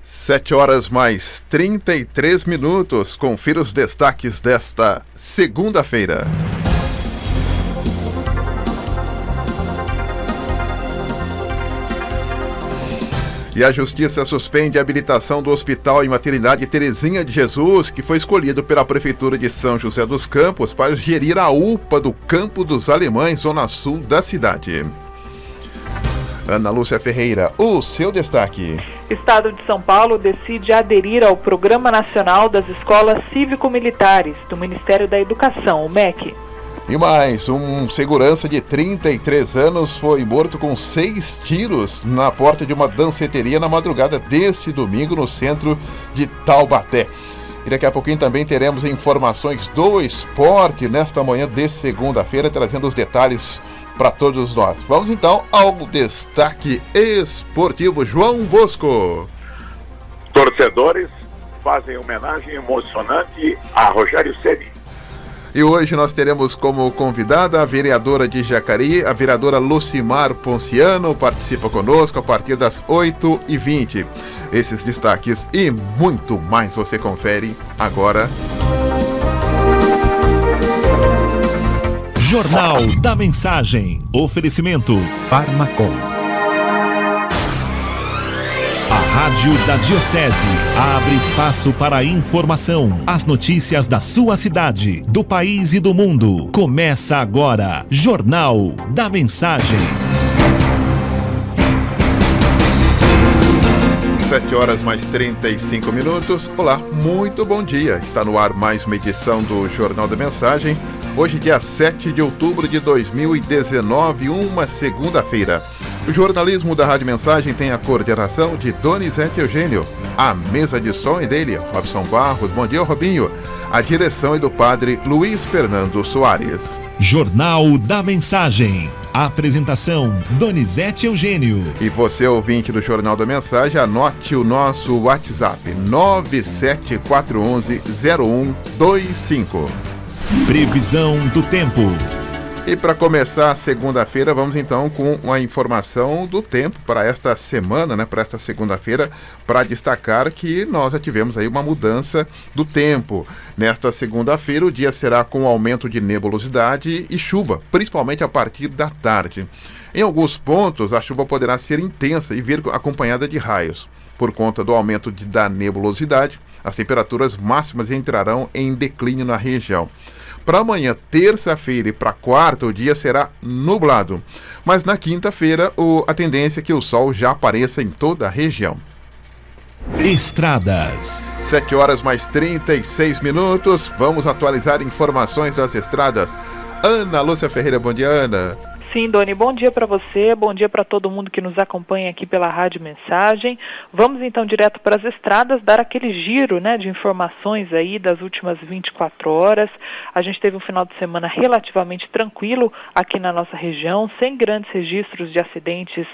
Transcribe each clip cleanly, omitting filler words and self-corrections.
7 horas mais 33 minutos. Confira os destaques desta segunda-feira. E a Justiça suspende a habilitação do Hospital e Maternidade Terezinha de Jesus, que foi escolhido pela Prefeitura de São José dos Campos para gerir a UPA do Campo dos Alemães, zona sul da cidade. Ana Lúcia Ferreira, o seu destaque. Estado de São Paulo decide aderir ao Programa Nacional das Escolas Cívico-Militares do Ministério da Educação, o MEC. E mais, um segurança de 33 anos foi morto com 6 tiros na porta de uma danceteria na madrugada deste domingo no centro de Taubaté. E daqui a pouquinho também teremos informações do esporte nesta manhã de segunda-feira, trazendo os detalhes para todos nós. Vamos então ao destaque esportivo. João Bosco. Torcedores fazem homenagem emocionante a Rogério Ceni. E hoje nós teremos como convidada a vereadora de Jacareí, a vereadora Lucimar Ponciano, participa conosco a partir das 8h20. Esses destaques e muito mais você confere agora. Jornal da Mensagem. Oferecimento Farmacom. A Rádio da Diocese abre espaço para a informação. As notícias da sua cidade, do país e do mundo. Começa agora. Jornal da Mensagem. 7 horas mais 35 minutos. Olá, muito bom dia. Está no ar mais uma edição do Jornal da Mensagem. Hoje, dia 7 de outubro de 2019, uma segunda-feira. O jornalismo da Rádio Mensagem tem a coordenação de Donizete Eugênio. A mesa de som é dele, Robson Barros. Bom dia, Robinho. A direção é do padre Luiz Fernando Soares. Jornal da Mensagem. A apresentação, Donizete Eugênio. E você, ouvinte do Jornal da Mensagem, anote o nosso WhatsApp, 974110125. Previsão do tempo. E para começar a segunda-feira, vamos então com a informação do tempo para esta semana, para esta segunda-feira, para destacar que nós já tivemos aí uma mudança do tempo. Nesta segunda-feira, o dia será com aumento de nebulosidade e chuva, principalmente a partir da tarde. Em alguns pontos, a chuva poderá ser intensa e vir acompanhada de raios. Por conta do aumento da nebulosidade, as temperaturas máximas entrarão em declínio na região. Para amanhã, terça-feira e para quarta, o dia será nublado. Mas na quinta-feira, a tendência é que o sol já apareça em toda a região. Estradas. 7 horas mais 36 minutos. Vamos atualizar informações das estradas. Ana Lúcia Ferreira, bom dia, Ana. Sim, Doni, bom dia para você, bom dia para todo mundo que nos acompanha aqui pela Rádio Mensagem. Vamos então direto para as estradas, dar aquele giro, de informações aí das últimas 24 horas. A gente teve um final de semana relativamente tranquilo aqui na nossa região, sem grandes registros de acidentes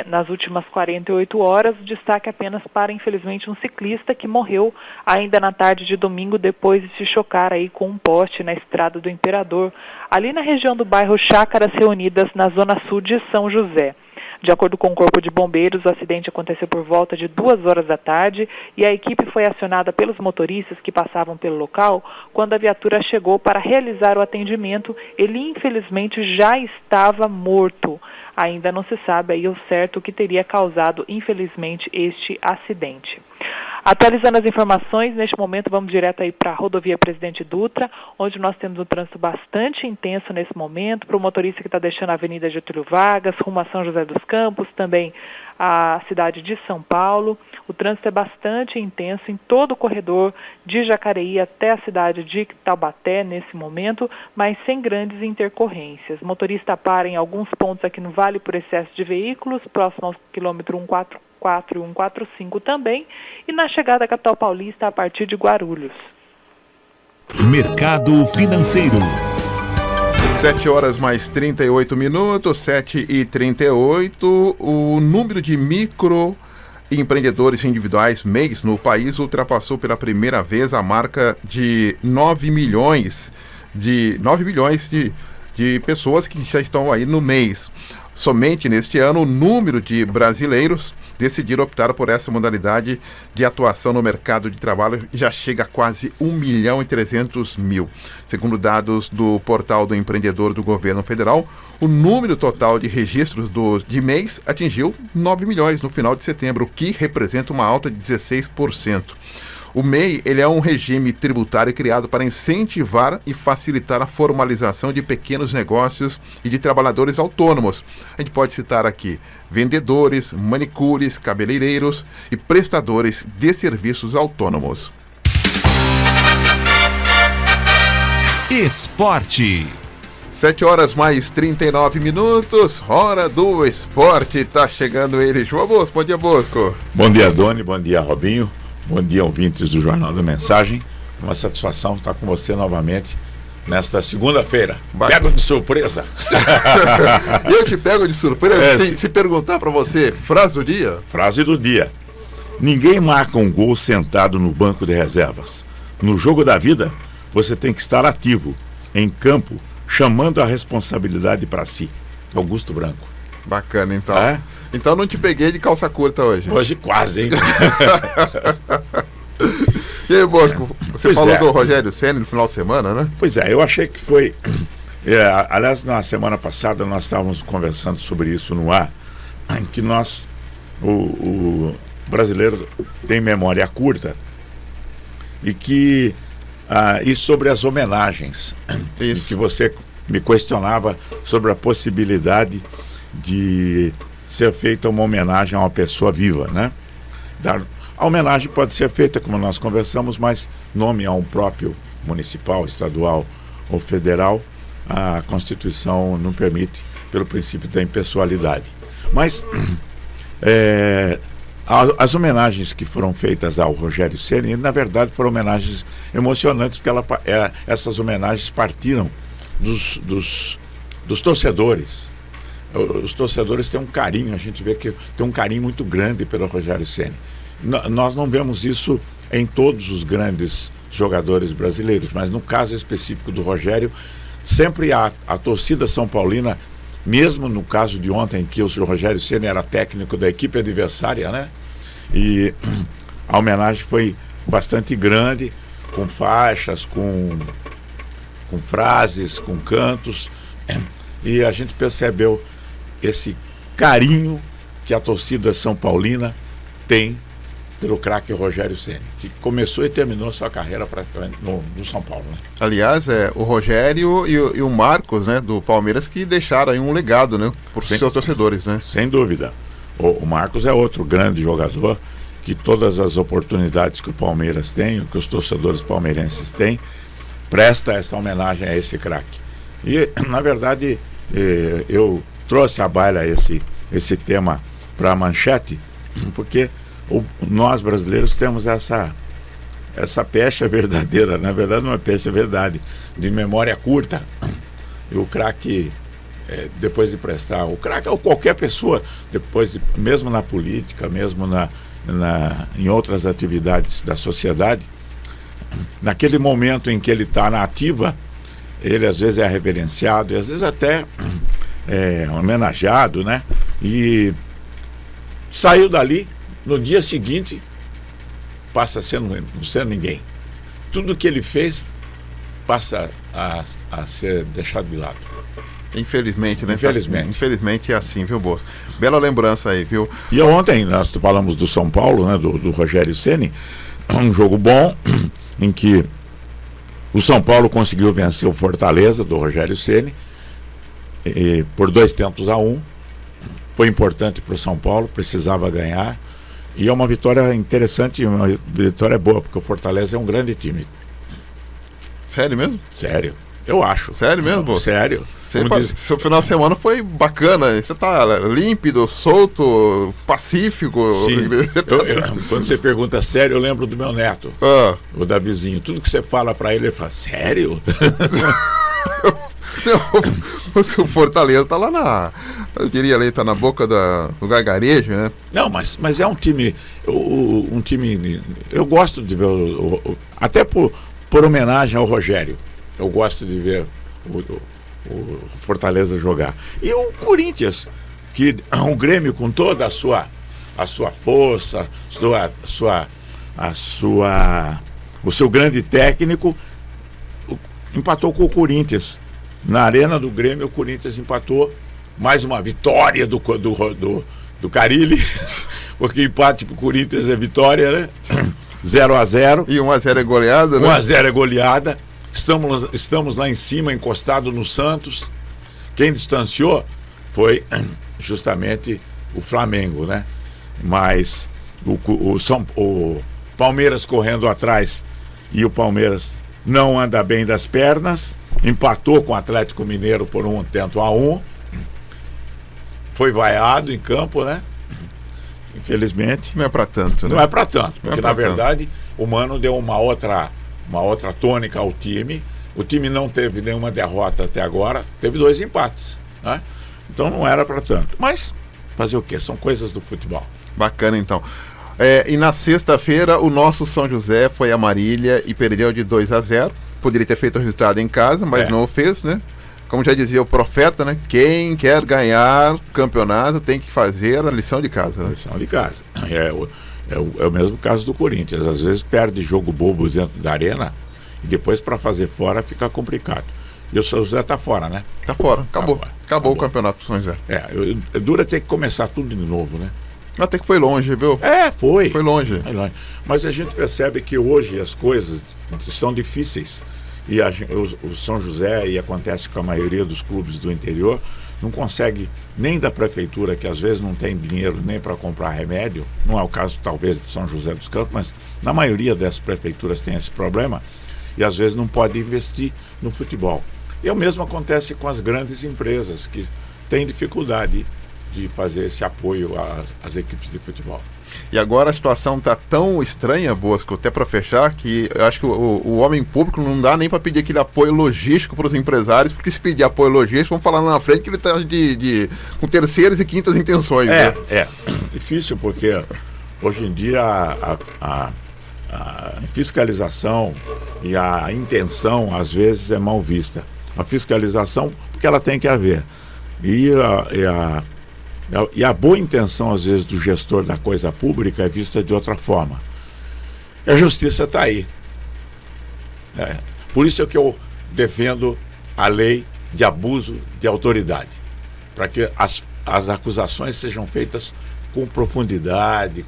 nas últimas 48 horas. Destaque apenas para, infelizmente, um ciclista que morreu ainda na tarde de domingo depois de se chocar aí com um poste na Estrada do Imperador, ali na região do bairro Chácaras Reunidas, na zona sul de São José. De acordo com o Corpo de Bombeiros, o acidente aconteceu por volta de 2 horas da tarde e a equipe foi acionada pelos motoristas que passavam pelo local. Quando a viatura chegou para realizar o atendimento, ele infelizmente já estava morto. Ainda não se sabe aí ao certo o que teria causado, infelizmente, este acidente. Atualizando as informações, neste momento vamos direto aí para a rodovia Presidente Dutra, onde nós temos um trânsito bastante intenso nesse momento, para o motorista que está deixando a Avenida Getúlio Vargas, rumo a São José dos Campos, também a cidade de São Paulo. O trânsito é bastante intenso em todo o corredor de Jacareí até a cidade de Taubaté nesse momento, mas sem grandes intercorrências. O motorista para em alguns pontos aqui no Vale por excesso de veículos, próximo ao quilômetro 144 e 145 também, e na chegada à capital paulista a partir de Guarulhos. Mercado financeiro. 7 horas mais 38 minutos, 7h38, o número de microempreendedores individuais MEIs no país ultrapassou pela primeira vez a marca de 9 milhões de pessoas que já estão aí no mês. Somente neste ano, o número de brasileiros decidiram optar por essa modalidade de atuação no mercado de trabalho, já chega a quase 1.300.000. Segundo dados do portal do empreendedor do governo federal, o número total de registros de mês atingiu 9 milhões no final de setembro, o que representa uma alta de 16%. O MEI ele é um regime tributário criado para incentivar e facilitar a formalização de pequenos negócios e de trabalhadores autônomos. A gente pode citar aqui vendedores, manicures, cabeleireiros e prestadores de serviços autônomos. Esporte. 7h mais 39, hora do esporte. Tá chegando ele, João Bosco. Bom dia, Bosco. Bom dia, Doni. Bom dia, Robinho. Bom dia, ouvintes do Jornal da Mensagem. Uma satisfação estar com você novamente nesta segunda-feira. Pego de surpresa. Eu te pego de surpresa? Se perguntar para você, frase do dia? Frase do dia. Ninguém marca um gol sentado no banco de reservas. No jogo da vida, você tem que estar ativo, em campo, chamando a responsabilidade para si. Augusto Branco. Bacana, então. Então não te peguei de calça curta hoje. Hoje quase, hein? E aí, Bosco, você falou do Rogério Ceni no final de semana, né? Pois é, eu achei que foi... aliás, na semana passada nós estávamos conversando sobre isso no ar, que nós, o brasileiro tem memória curta e que... e sobre as homenagens. Isso. Que você me questionava sobre a possibilidade de ser feita uma homenagem a uma pessoa viva, né? A homenagem pode ser feita, como nós conversamos, mas nome a um próprio municipal, estadual ou federal, a Constituição não permite, pelo princípio da impessoalidade. Mas as homenagens que foram feitas ao Rogério Ceni, na verdade, foram homenagens emocionantes, porque essas homenagens partiram dos torcedores. Os torcedores têm um carinho, a gente vê que tem um carinho muito grande pelo Rogério Ceni. Nós não vemos isso em todos os grandes jogadores brasileiros, mas no caso específico do Rogério, sempre a torcida São Paulina, mesmo no caso de ontem, que o Rogério Ceni era técnico da equipe adversária, né? E a homenagem foi bastante grande, com faixas, com frases, com cantos, e a gente percebeu esse carinho que a torcida São Paulina tem pelo craque Rogério Ceni, que começou e terminou sua carreira praticamente no São Paulo, né? Aliás, o Rogério e o Marcos, né, do Palmeiras, que deixaram aí um legado, né, por seus torcedores, né? Sem dúvida. O Marcos é outro grande jogador, que todas as oportunidades que o Palmeiras tem, que os torcedores palmeirenses têm, presta esta homenagem a esse craque. E, na verdade, eu trouxe à baila esse tema para a manchete, porque nós brasileiros temos essa pecha verdadeira, na verdade não é pecha, é verdade, de memória curta. E o craque, depois de prestar, o craque ou qualquer pessoa, mesmo na política, mesmo em outras atividades da sociedade, naquele momento em que ele está na ativa, ele às vezes é reverenciado e às vezes até homenageado, né? E saiu dali, no dia seguinte passa a ser não ninguém. Tudo que ele fez passa a ser deixado de lado. Infelizmente, né? Infelizmente é assim, viu, Bosco? Bela lembrança aí, viu? E ontem nós falamos do São Paulo, né? Do Rogério Ceni, um jogo bom em que o São Paulo conseguiu vencer o Fortaleza do Rogério Ceni por 2-1. Foi importante para o São Paulo, precisava ganhar. E é uma vitória interessante, uma vitória boa, porque o Fortaleza é um grande time. Sério mesmo? Sério, eu acho. Sério mesmo, Bosco? Sério. Seu final de semana foi bacana. Você tá límpido, solto, pacífico. Sim. Quando você pergunta sério, eu lembro do meu neto, o Davizinho. Tudo que você fala para ele fala, sério? Não, o Fortaleza tá lá eu diria ali, tá na boca do gargarejo, né? Não, mas é um time, eu gosto de ver, até por homenagem ao Rogério, eu gosto de ver o Fortaleza jogar. E o Corinthians, que o Grêmio com toda a sua a sua força, o seu grande técnico, empatou com o Corinthians. Na Arena do Grêmio, o Corinthians empatou. Mais uma vitória do Carille, porque empate pro Corinthians é vitória, né? 0-0. E 1-0 é goleada, né? 1-0 é goleada. Estamos lá em cima, encostado no Santos. Quem distanciou foi justamente o Flamengo, né? Mas o Palmeiras correndo atrás, e o Palmeiras não anda bem das pernas, empatou com o Atlético Mineiro por 1-1, foi vaiado em campo, né? Infelizmente. Não é para tanto, né? Não é para tanto, porque na verdade o Mano deu uma outra tônica ao time. O time não teve nenhuma derrota até agora, teve 2 empates, né? Então não era para tanto. Mas fazer o quê? São coisas do futebol. Bacana, então. E na sexta-feira, o nosso São José foi a Marília e perdeu de 2-0. Poderia ter feito o resultado em casa, mas não o fez, né? Como já dizia o profeta, né? Quem quer ganhar campeonato tem que fazer a lição de casa, né? Lição de casa. É o mesmo caso do Corinthians. Às vezes perde jogo bobo dentro da arena e depois para fazer fora fica complicado. E o São José está fora, né? Está fora, acabou o campeonato do São José. É dura ter que começar tudo de novo, né? Até que foi longe, viu? Foi. Foi longe. Mas a gente percebe que hoje as coisas estão difíceis. E o São José, e acontece com a maioria dos clubes do interior, não consegue nem da prefeitura, que às vezes não tem dinheiro nem para comprar remédio. Não é o caso talvez de São José dos Campos, mas na maioria dessas prefeituras tem esse problema, e às vezes não pode investir no futebol. E o mesmo acontece com as grandes empresas, que têm dificuldade de fazer esse apoio às equipes de futebol. E agora a situação está tão estranha, Bosco, até para fechar, que eu acho que o homem público não dá nem para pedir aquele apoio logístico para os empresários, porque se pedir apoio logístico, vamos falar lá na frente que ele está com terceiras e quintas intenções. É difícil, porque hoje em dia a fiscalização e a intenção, às vezes, é mal vista. A fiscalização, porque ela tem que haver. E a boa intenção, às vezes, do gestor da coisa pública é vista de outra forma. E a justiça está aí. Por isso é que eu defendo a lei de abuso de autoridade, para que as acusações sejam feitas com profundidade,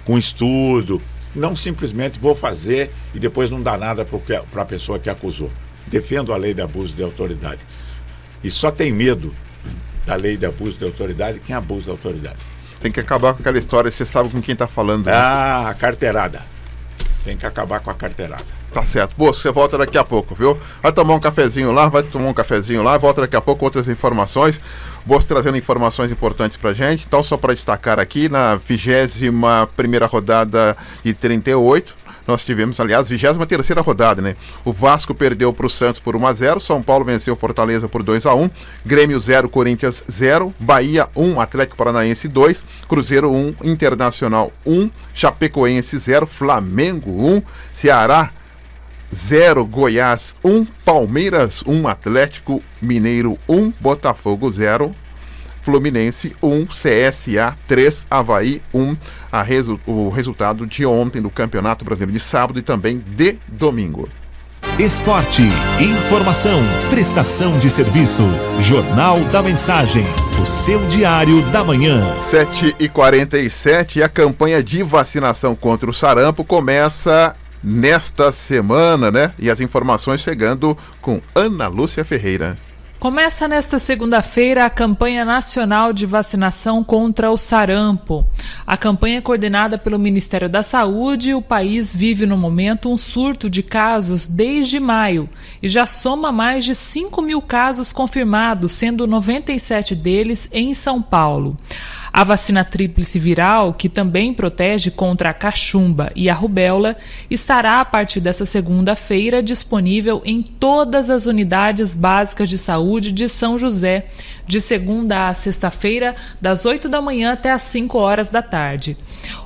com estudo. Não simplesmente vou fazer e depois não dá nada para a pessoa que acusou. Defendo a lei de abuso de autoridade. E só tem medo da lei de abuso de autoridade quem abusa da autoridade. Tem que acabar com aquela história, você sabe com quem está falando. Né? A carteirada. Tem que acabar com a carteirada. Tá certo. Bosco, você volta daqui a pouco, viu? Vai tomar um cafezinho lá, volta daqui a pouco com outras informações. Bosco trazendo informações importantes pra gente. Então, só para destacar aqui, na 21ª rodada de 38, nós tivemos, aliás, 23ª rodada, né? O Vasco perdeu para o Santos por 1-0, São Paulo venceu Fortaleza por 2-1, Grêmio 0, Corinthians 0, Bahia 1, Atlético Paranaense 2, Cruzeiro 1, Internacional 1, Chapecoense 0, Flamengo 1, Ceará 0, Goiás 1, Palmeiras 1, Atlético Mineiro 1, Botafogo 0, Fluminense 1, CSA 3, Avaí 1, o resultado de ontem do Campeonato Brasileiro de sábado e também de domingo. Esporte, informação, prestação de serviço, Jornal da Mensagem, o seu diário da manhã. 7h47, e a campanha de vacinação contra o sarampo começa nesta semana, né? E as informações chegando com Ana Lúcia Ferreira. Começa nesta segunda-feira a campanha nacional de vacinação contra o sarampo. A campanha é coordenada pelo Ministério da Saúde e o país vive no momento um surto de casos desde maio e já soma mais de 5.000 casos confirmados, sendo 97 deles em São Paulo. A vacina tríplice viral, que também protege contra a cachumba e a rubéola, estará a partir desta segunda-feira disponível em todas as unidades básicas de saúde de São José, de segunda a sexta-feira, das 8 da manhã até as 5 horas da tarde.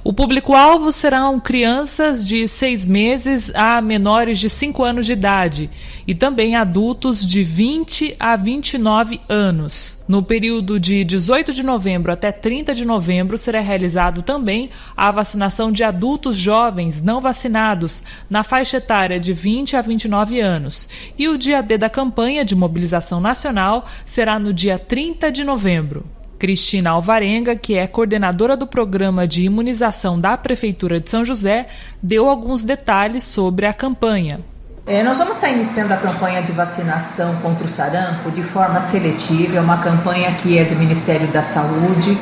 O público-alvo serão crianças de 6 meses a menores de 5 anos de idade e também adultos de 20 a 29 anos. No período de 18 de novembro até 30 de novembro será realizado também a vacinação de adultos jovens não vacinados na faixa etária de 20 a 29 anos. E o dia D da campanha de mobilização nacional será no dia 30 de novembro. Cristina Alvarenga, que é coordenadora do programa de imunização da Prefeitura de São José, deu alguns detalhes sobre a campanha. Nós vamos estar iniciando a campanha de vacinação contra o sarampo de forma seletiva. É uma campanha que é do Ministério da Saúde.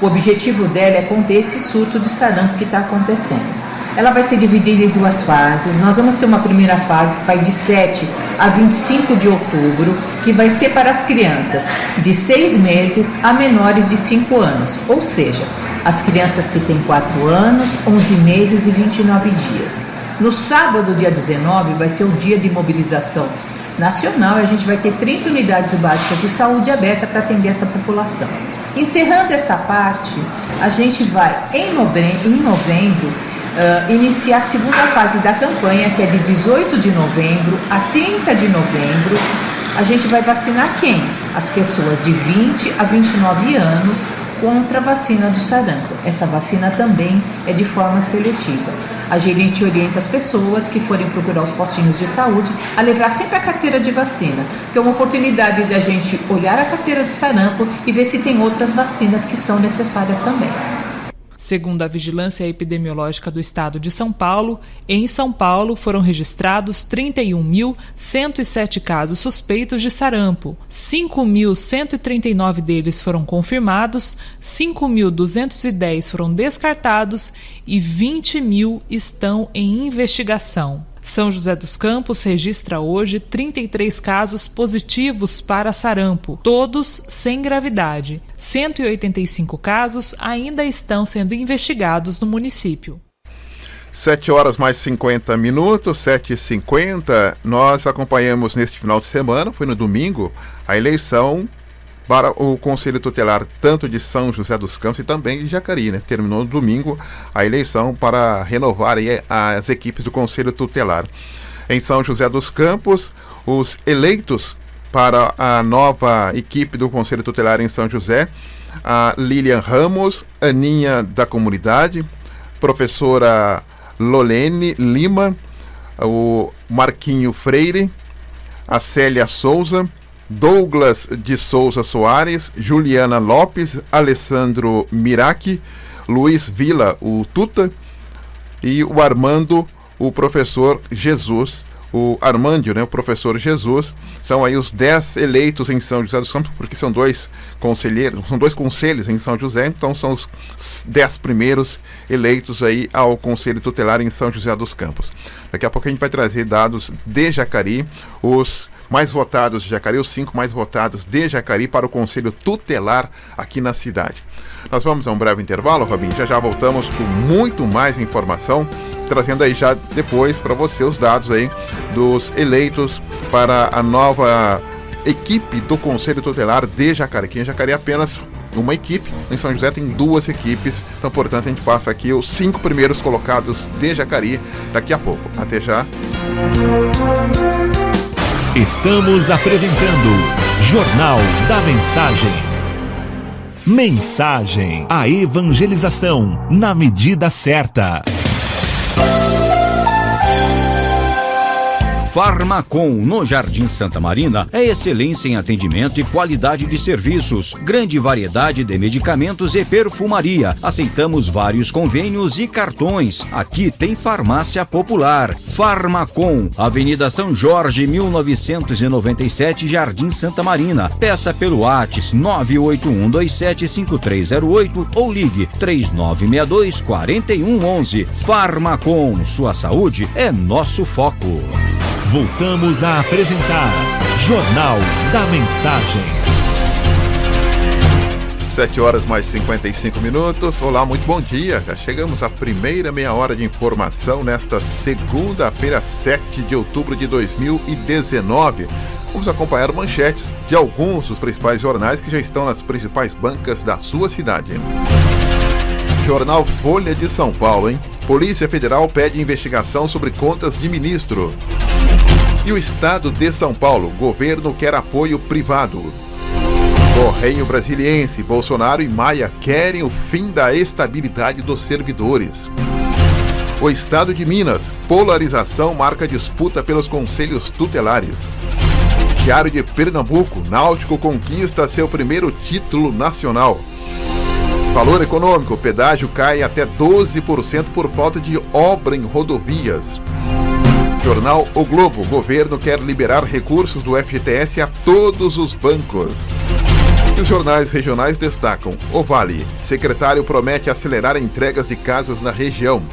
O objetivo dela é conter esse surto de sarampo que está acontecendo. Ela vai ser dividida em 2 fases. Nós vamos ter uma primeira fase que vai de 7 a 25 de outubro, que vai ser para as crianças de 6 meses a menores de 5 anos, ou seja, as crianças que têm 4 anos, 11 meses e 29 dias. No sábado, dia 19, vai ser o dia de mobilização nacional e a gente vai ter 30 unidades básicas de saúde aberta para atender essa população. Encerrando essa parte, a gente vai, em novembro, iniciar a segunda fase da campanha, que é de 18 de novembro a 30 de novembro. A gente vai vacinar quem? As pessoas de 20 a 29 anos contra a vacina do sarampo. Essa vacina também é de forma seletiva. A gerente orienta as pessoas que forem procurar os postinhos de saúde a levar sempre a carteira de vacina, que é uma oportunidade da gente olhar a carteira de sarampo e ver se tem outras vacinas que são necessárias também. Segundo a Vigilância Epidemiológica do Estado de São Paulo, em São Paulo foram registrados 31.107 casos suspeitos de sarampo. 5.139 deles foram confirmados, 5.210 foram descartados e 20.000 estão em investigação. São José dos Campos registra hoje 33 casos positivos para sarampo, todos sem gravidade. 185 casos ainda estão sendo investigados no município. 7 horas mais 50 minutos, 7h50. Nós acompanhamos neste final de semana, foi no domingo, a eleição para o Conselho Tutelar tanto de São José dos Campos e também de Jacareí, né? Terminou no domingo a eleição para renovar aí as equipes do Conselho Tutelar. Em São José dos Campos, os eleitos para a nova equipe do Conselho Tutelar em São José, a Lilian Ramos, Aninha da Comunidade, professora Lolene Lima, o Marquinho Freire, a Célia Souza, Douglas de Souza Soares, Juliana Lopes, Alessandro Mirachi, Luiz Vila, o Tuta, e o Armando, o professor Jesus, o Armândio, né, o professor Jesus. São aí os 10 eleitos em São José dos Campos, porque são 2 conselheiros, são 2 conselhos em São José, então são os 10 primeiros eleitos aí ao Conselho Tutelar em São José dos Campos. Daqui a pouco a gente vai trazer dados de Jacareí, os mais votados de Jacareí, os 5 mais votados de Jacareí para o Conselho Tutelar aqui na cidade. Nós vamos a um breve intervalo, Robin, já voltamos com muito mais informação, trazendo aí já depois para você os dados aí dos eleitos para a nova equipe do Conselho Tutelar de Jacareí. Aqui em Jacareí apenas uma equipe, em São José tem 2 equipes, então portanto a gente passa aqui os 5 primeiros colocados de Jacareí daqui a pouco. Até já. Estamos apresentando Jornal da Mensagem. Mensagem, a evangelização na medida certa. Farmacom, no Jardim Santa Marina, é excelência em atendimento e qualidade de serviços. Grande variedade de medicamentos e perfumaria. Aceitamos vários convênios e cartões. Aqui tem farmácia popular. Farmacom, Avenida São Jorge, 1997, Jardim Santa Marina. Peça pelo WhatsApp 981275308 ou ligue 3962-4111. Farmacom, sua saúde é nosso foco. Voltamos a apresentar Jornal da Mensagem. 7 horas mais 55 minutos. Olá, muito bom dia. Já chegamos à primeira meia hora de informação nesta segunda-feira, 7 de outubro de 2019. Vamos acompanhar manchetes de alguns dos principais jornais que já estão nas principais bancas da sua cidade. Jornal Folha de São Paulo, hein? Polícia Federal pede investigação sobre contas de ministro. E o Estado de São Paulo, governo quer apoio privado. Correio Brasiliense, Bolsonaro e Maia querem o fim da estabilidade dos servidores. O Estado de Minas, polarização marca disputa pelos conselhos tutelares. Diário de Pernambuco, Náutico conquista seu primeiro título nacional. Valor econômico, pedágio cai até 12% por falta de obra em rodovias. Jornal O Globo, governo quer liberar recursos do FGTS a todos os bancos. E os jornais regionais destacam: o Vale, secretário promete acelerar entregas de casas na região.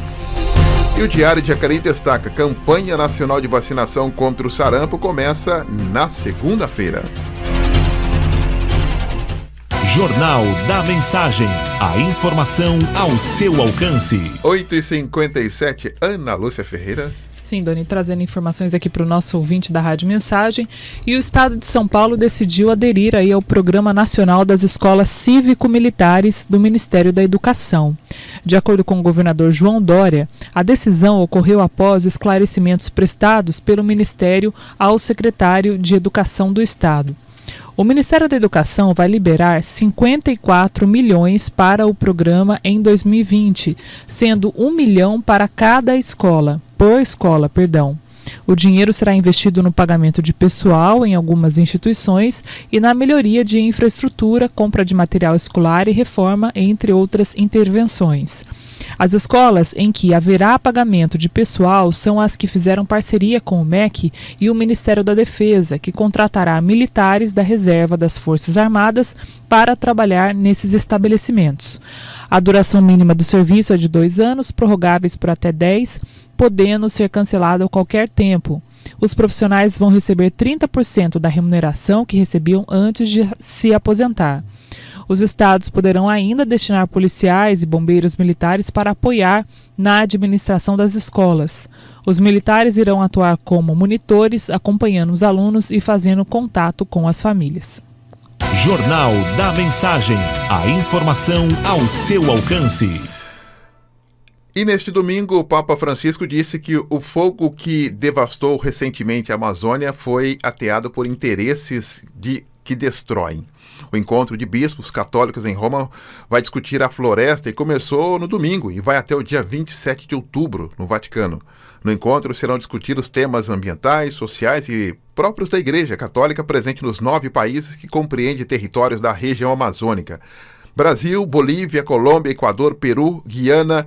E o Diário de Jacareí destaca: campanha nacional de vacinação contra o sarampo começa na segunda-feira. Jornal da Mensagem. A informação ao seu alcance. 8h57, Ana Lúcia Ferreira. Sim, Doni, trazendo informações aqui para o nosso ouvinte da Rádio Mensagem. E o Estado de São Paulo decidiu aderir aí ao Programa Nacional das Escolas Cívico-Militares do Ministério da Educação. De acordo com o governador João Dória, a decisão ocorreu após esclarecimentos prestados pelo Ministério ao secretário de Educação do Estado. O Ministério da Educação vai liberar 54 milhões para o programa em 2020, sendo 1 milhão para cada escola, por escola, perdão. O dinheiro será investido no pagamento de pessoal em algumas instituições e na melhoria de infraestrutura, compra de material escolar e reforma, entre outras intervenções. As escolas em que haverá pagamento de pessoal são as que fizeram parceria com o MEC e o Ministério da Defesa, que contratará militares da reserva das Forças Armadas para trabalhar nesses estabelecimentos. A duração mínima do serviço é de 2 anos, prorrogáveis por até 10, podendo ser cancelado a qualquer tempo. Os profissionais vão receber 30% da remuneração que recebiam antes de se aposentar. Os estados poderão ainda destinar policiais e bombeiros militares para apoiar na administração das escolas. Os militares irão atuar como monitores, acompanhando os alunos e fazendo contato com as famílias. Jornal da Mensagem. A informação ao seu alcance. E neste domingo, o Papa Francisco disse que o fogo que devastou recentemente a Amazônia foi ateado por interesses que destroem. O encontro de bispos católicos em Roma vai discutir a floresta e começou no domingo e vai até o dia 27 de outubro, no Vaticano. No encontro serão discutidos temas ambientais, sociais e próprios da Igreja Católica presente nos 9 países que compreende territórios da região amazônica. Brasil, Bolívia, Colômbia, Equador, Peru, Guiana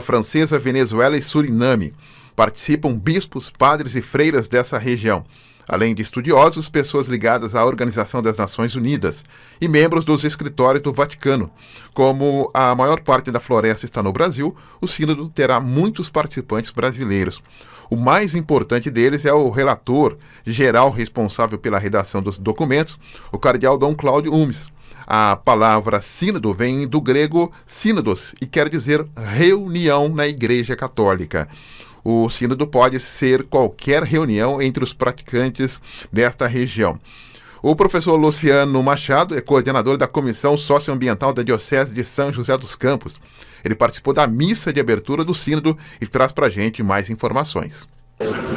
Francesa, Venezuela e Suriname. Participam bispos, padres e freiras dessa região, além de estudiosos, pessoas ligadas à Organização das Nações Unidas e membros dos escritórios do Vaticano. Como a maior parte da floresta está no Brasil, o sínodo terá muitos participantes brasileiros. O mais importante deles é o relator geral responsável pela redação dos documentos, o cardeal Dom Cláudio Umes. A palavra sínodo vem do grego sínodos e quer dizer reunião na Igreja Católica. O sínodo pode ser qualquer reunião entre os praticantes desta região. O professor Luciano Machado é coordenador da Comissão Socioambiental da Diocese de São José dos Campos. Ele participou da missa de abertura do sínodo e traz para a gente mais informações.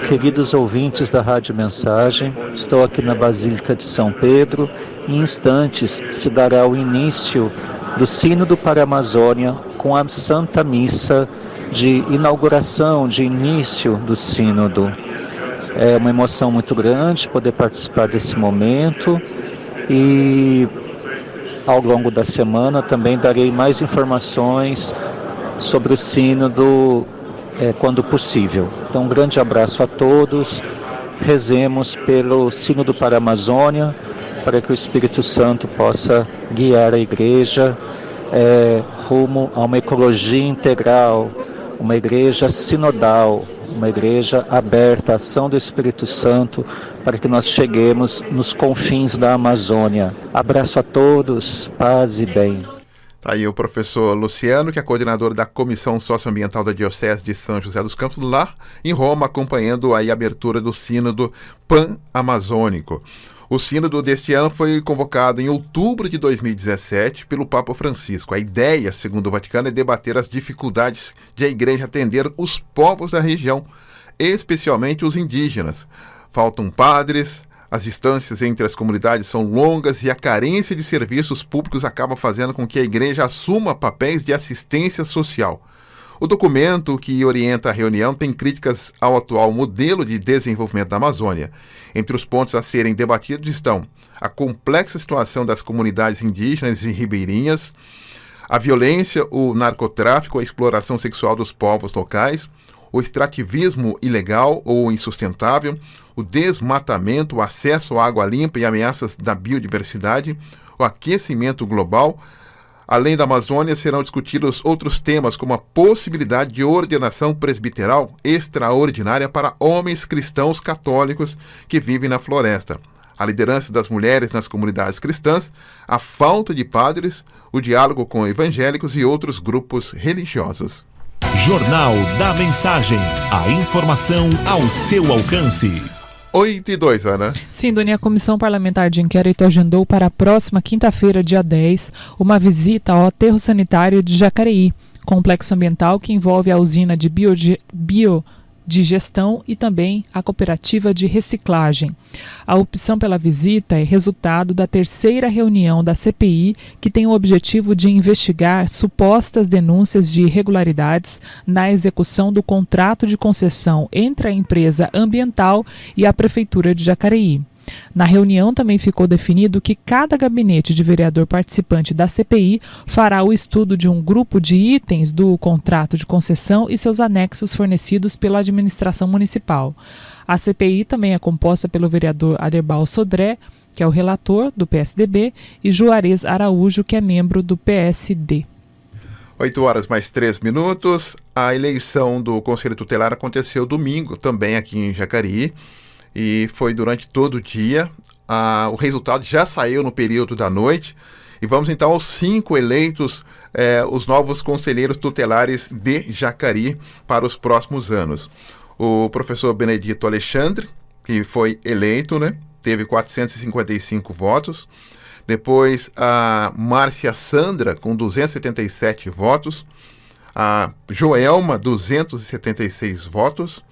Queridos ouvintes da Rádio Mensagem, estou aqui na Basílica de São Pedro. Em instantes se dará o início do Sínodo para a Amazônia com a Santa Missa de inauguração, de início do Sínodo. É uma emoção muito grande poder participar desse momento e ao longo da semana também darei mais informações sobre o Sínodo quando possível. Então, um grande abraço a todos, rezemos pelo Sínodo para a Amazônia, para que o Espírito Santo possa guiar a Igreja rumo a uma ecologia integral, uma igreja sinodal, uma igreja aberta à ação do Espírito Santo, para que nós cheguemos nos confins da Amazônia. Abraço a todos, paz e bem. Tá aí o professor Luciano, que é coordenador da Comissão Socioambiental da Diocese de São José dos Campos, lá em Roma, acompanhando aí a abertura do Sínodo Pan-Amazônico. O sínodo deste ano foi convocado em outubro de 2017 pelo Papa Francisco. A ideia, segundo o Vaticano, é debater as dificuldades de a Igreja atender os povos da região, especialmente os indígenas. Faltam padres, as distâncias entre as comunidades são longas e a carência de serviços públicos acaba fazendo com que a Igreja assuma papéis de assistência social. O documento que orienta a reunião tem críticas ao atual modelo de desenvolvimento da Amazônia. Entre os pontos a serem debatidos estão a complexa situação das comunidades indígenas e ribeirinhas, a violência, o narcotráfico, a exploração sexual dos povos locais, o extrativismo ilegal ou insustentável, o desmatamento, o acesso à água limpa e ameaças da biodiversidade, o aquecimento global. Além da Amazônia, serão discutidos outros temas, como a possibilidade de ordenação presbiteral extraordinária para homens cristãos católicos que vivem na floresta, a liderança das mulheres nas comunidades cristãs, a falta de padres, o diálogo com evangélicos e outros grupos religiosos. Jornal da Mensagem. A informação ao seu alcance. 8:02, Ana. Sim, Doni, a Comissão Parlamentar de Inquérito agendou para a próxima quinta-feira, dia 10, uma visita ao aterro sanitário de Jacareí, complexo ambiental que envolve a usina de biodigestão e também a cooperativa de reciclagem. A opção pela visita é resultado da terceira reunião da CPI, que tem o objetivo de investigar supostas denúncias de irregularidades na execução do contrato de concessão entre a empresa ambiental e a Prefeitura de Jacareí. Na reunião também ficou definido que cada gabinete de vereador participante da CPI fará o estudo de um grupo de itens do contrato de concessão e seus anexos fornecidos pela administração municipal. A CPI também é composta pelo vereador Aderbal Sodré, que é o relator do PSDB, e Juarez Araújo, que é membro do PSD. 8h mais 3 minutos. A eleição do Conselho Tutelar aconteceu domingo, também aqui em Jacareí, e foi durante todo o dia. O resultado já saiu no período da noite, e vamos então aos 5 eleitos, os novos conselheiros tutelares de Jacareí para os próximos anos. O professor Benedito Alexandre, que foi eleito, teve 455 votos. Depois a Márcia Sandra, com 277 votos. A Joelma, 276 votos.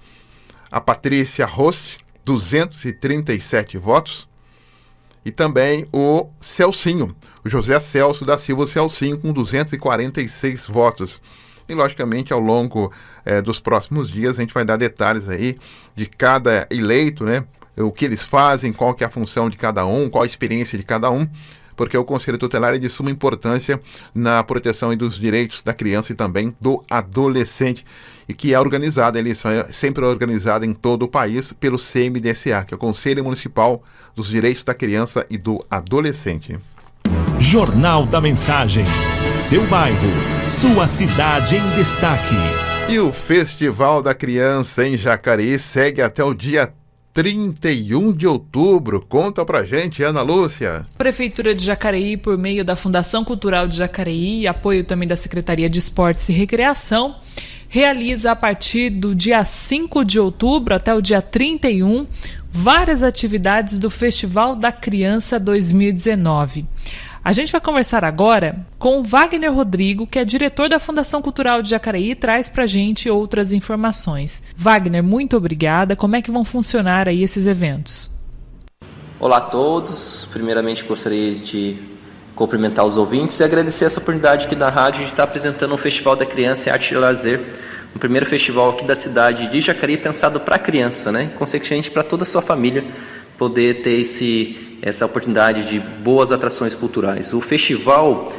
A Patrícia Rost, 237 votos. E também o Celcinho, o José Celso da Silva Celcinho, com 246 votos. E, logicamente, ao longo dos próximos dias, a gente vai dar detalhes aí de cada eleito, o que eles fazem, qual que é a função de cada um, qual a experiência de cada um, porque o Conselho Tutelar é de suma importância na proteção dos direitos da criança e também do adolescente, e que é organizada, a eleição é sempre organizada em todo o país pelo CMDSA, que é o Conselho Municipal dos Direitos da Criança e do Adolescente. Jornal da Mensagem. Seu bairro, sua cidade em destaque. E o Festival da Criança em Jacareí segue até o dia 31 de outubro. Conta pra gente, Ana Lúcia. Prefeitura de Jacareí, por meio da Fundação Cultural de Jacareí e apoio também da Secretaria de Esportes e Recreação, realiza a partir do dia 5 de outubro até o dia 31 várias atividades do Festival da Criança 2019. A gente vai conversar agora com o Wagner Rodrigo, que é diretor da Fundação Cultural de Jacareí, e traz pra gente outras informações. Wagner, muito obrigada. Como é que vão funcionar aí esses eventos? Olá a todos. Primeiramente gostaria de cumprimentar os ouvintes e agradecer essa oportunidade aqui da rádio de estar apresentando o Festival da Criança e Arte e Lazer, o primeiro festival aqui da cidade de Jacareí pensado para a criança, e consequentemente para toda a sua família poder ter essa oportunidade de boas atrações culturais. O festival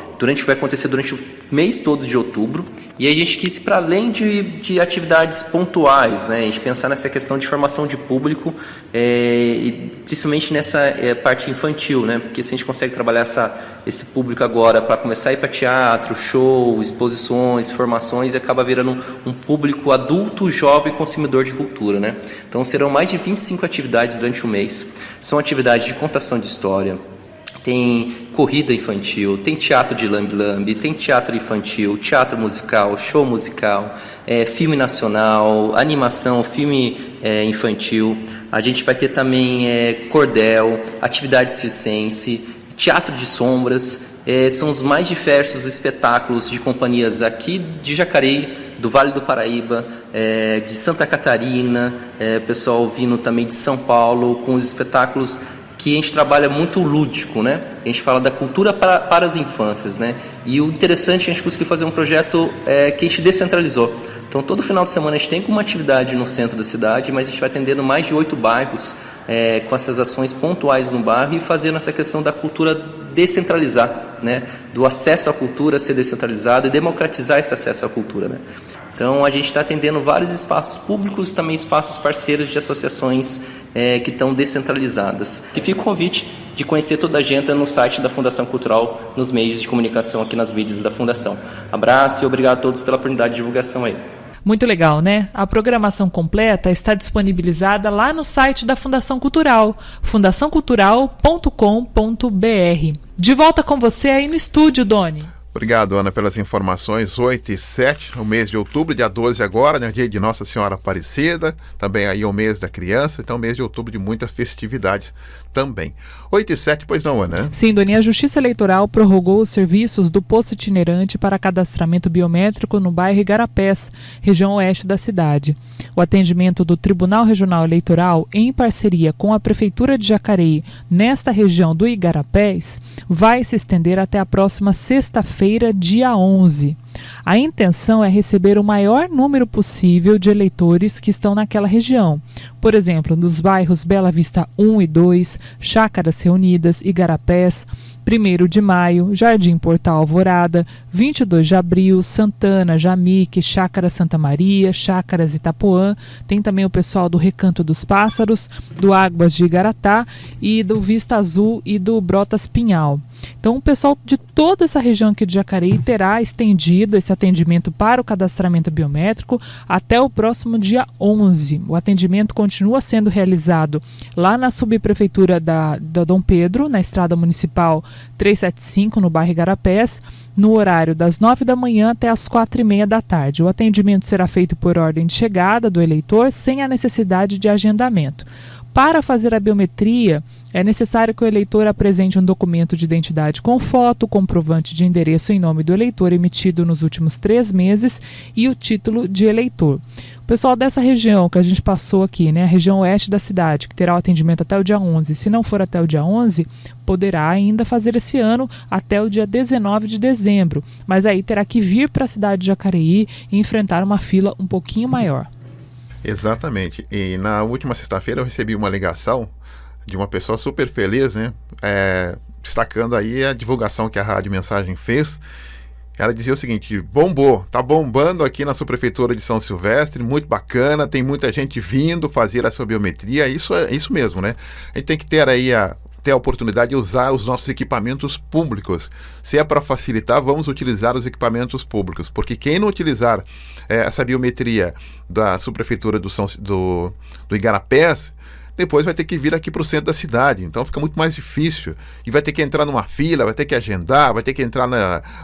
vai acontecer durante o mês todo de outubro, e a gente quis ir para além de atividades pontuais, a gente pensar nessa questão de formação de público, e principalmente nessa parte infantil, porque se a gente consegue trabalhar esse público agora para começar a ir para teatro, show, exposições, formações, e acaba virando um público adulto, jovem, consumidor de cultura. Então serão mais de 25 atividades durante o mês. São atividades de contação de história, tem corrida infantil, tem teatro de lambe-lambe, tem teatro infantil, teatro musical, show musical, filme nacional, animação, filme infantil. A gente vai ter também cordel, atividade circense, teatro de sombras. São os mais diversos espetáculos de companhias aqui de Jacareí, do Vale do Paraíba, de Santa Catarina, pessoal vindo também de São Paulo, com os espetáculos que a gente trabalha muito lúdico, né? A gente fala da cultura para as infâncias, né? E o interessante, a gente conseguiu fazer um projeto que a gente descentralizou. Então, todo final de semana a gente tem uma atividade no centro da cidade, mas a gente vai atendendo mais de 8 bairros com essas ações pontuais no bairro e fazendo essa questão da cultura descentralizar, né? Do acesso à cultura ser descentralizado e democratizar esse acesso à cultura, né? Então, a gente está atendendo vários espaços públicos, também espaços parceiros de associações que estão descentralizadas. E fica o convite de conhecer toda a agenda no site da Fundação Cultural, nos meios de comunicação aqui nas mídias da Fundação. Abraço e obrigado a todos pela oportunidade de divulgação aí. Muito legal, né? A programação completa está disponibilizada lá no site da Fundação Cultural, fundaçãocultural.com.br. De volta com você aí no estúdio, Doni. Obrigado, Ana, pelas informações. 8 e 7, o mês de outubro, dia 12 agora, né? Dia de Nossa Senhora Aparecida, também aí o mês da criança, então mês de outubro de muita festividade também. 8 e 7, pois não, Ana? Sim, Doni, a Justiça Eleitoral prorrogou os serviços do posto itinerante para cadastramento biométrico no bairro Igarapés, região oeste da cidade. O atendimento do Tribunal Regional Eleitoral, em parceria com a Prefeitura de Jacareí, nesta região do Igarapés, vai se estender até a próxima sexta-feira, dia 11. A intenção é receber o maior número possível de eleitores que estão naquela região. Por exemplo, nos bairros Bela Vista 1 e 2, Chácaras Reunidas, Igarapés, 1º de Maio, Jardim Portal Alvorada, 22 de Abril, Santana, Jamique, Chácara Santa Maria, Chácaras Itapuã. Tem também o pessoal do Recanto dos Pássaros, do Águas de Igaratá e do Vista Azul e do Brotas Pinhal. Então, o pessoal de toda essa região aqui de Jacareí terá estendido esse atendimento para o cadastramento biométrico até o próximo dia 11. O atendimento continua sendo realizado lá na subprefeitura da Dom Pedro, na estrada municipal 375, no bairro Igarapés, no horário das 9 da manhã até as 4h30 da tarde. O atendimento será feito por ordem de chegada do eleitor, sem a necessidade de agendamento. Para fazer a biometria, é necessário que o eleitor apresente um documento de identidade com foto, comprovante de endereço em nome do eleitor emitido nos últimos 3 meses e o título de eleitor. O pessoal dessa região que a gente passou aqui, né, a região oeste da cidade, que terá o atendimento até o dia 11, se não for até o dia 11, poderá ainda fazer esse ano até o dia 19 de dezembro, mas aí terá que vir para a cidade de Jacareí e enfrentar uma fila um pouquinho maior. Exatamente. E na última sexta-feira eu recebi uma ligação de uma pessoa super feliz, né? Destacando aí a divulgação que a Rádio Mensagem fez. Ela dizia o seguinte: bombou, tá bombando aqui na subprefeitura de São Silvestre, muito bacana, tem muita gente vindo fazer a sua biometria. Isso é isso mesmo, né? A gente tem que ter aí ter a oportunidade de usar os nossos equipamentos públicos. Se é para facilitar, vamos utilizar os equipamentos públicos, porque quem não utilizar essa biometria da subprefeitura do Igarapés, depois vai ter que vir aqui para o centro da cidade, então fica muito mais difícil, e vai ter que entrar numa fila, vai ter que agendar, vai ter que entrar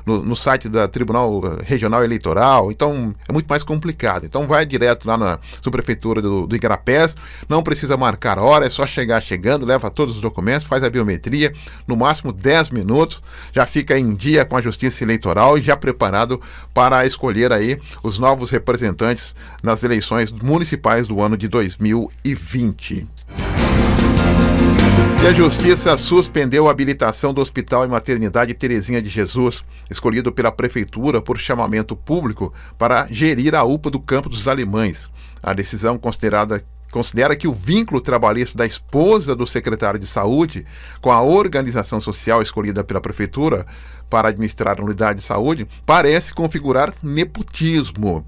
no site da Tribunal Regional Eleitoral, então é muito mais complicado. Então vai direto lá na subprefeitura do Igarapés, não precisa marcar hora, é só chegar chegando, leva todos os documentos, faz a biometria, no máximo 10 minutos, já fica em dia com a Justiça Eleitoral e já preparado para escolher aí os novos representantes nas eleições municipais do ano de 2020. E a Justiça suspendeu a habilitação do Hospital e Maternidade Terezinha de Jesus, escolhido pela Prefeitura por chamamento público para gerir a UPA do Campo dos Alemães. A decisão considera que o vínculo trabalhista da esposa do secretário de Saúde com a organização social escolhida pela Prefeitura para administrar a unidade de saúde parece configurar nepotismo.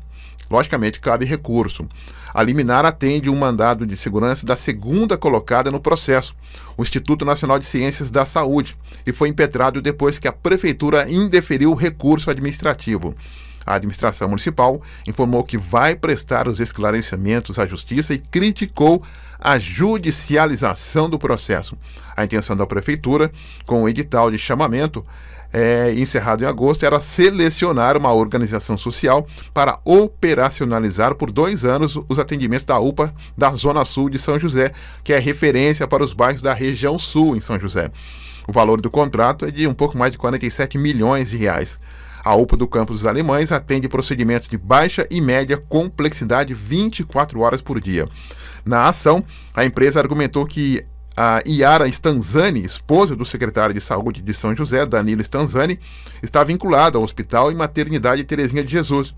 Logicamente, cabe recurso. A liminar atende um mandado de segurança da segunda colocada no processo, o Instituto Nacional de Ciências da Saúde, e foi impetrado depois que a Prefeitura indeferiu o recurso administrativo. A administração municipal informou que vai prestar os esclarecimentos à Justiça e criticou a judicialização do processo. A intenção da Prefeitura, com o edital de chamamento, encerrado em agosto, era selecionar uma organização social para operacionalizar por 2 anos os atendimentos da UPA da Zona Sul de São José, que é referência para os bairros da região sul em São José. O valor do contrato é de um pouco mais de 47 milhões de reais. A UPA do Campos dos Alemães atende procedimentos de baixa e média complexidade 24 horas por dia. Na ação, a empresa argumentou que a Iara Stanzani, esposa do secretário de Saúde de São José, Danilo Stanzani, está vinculada ao Hospital e Maternidade Terezinha de Jesus.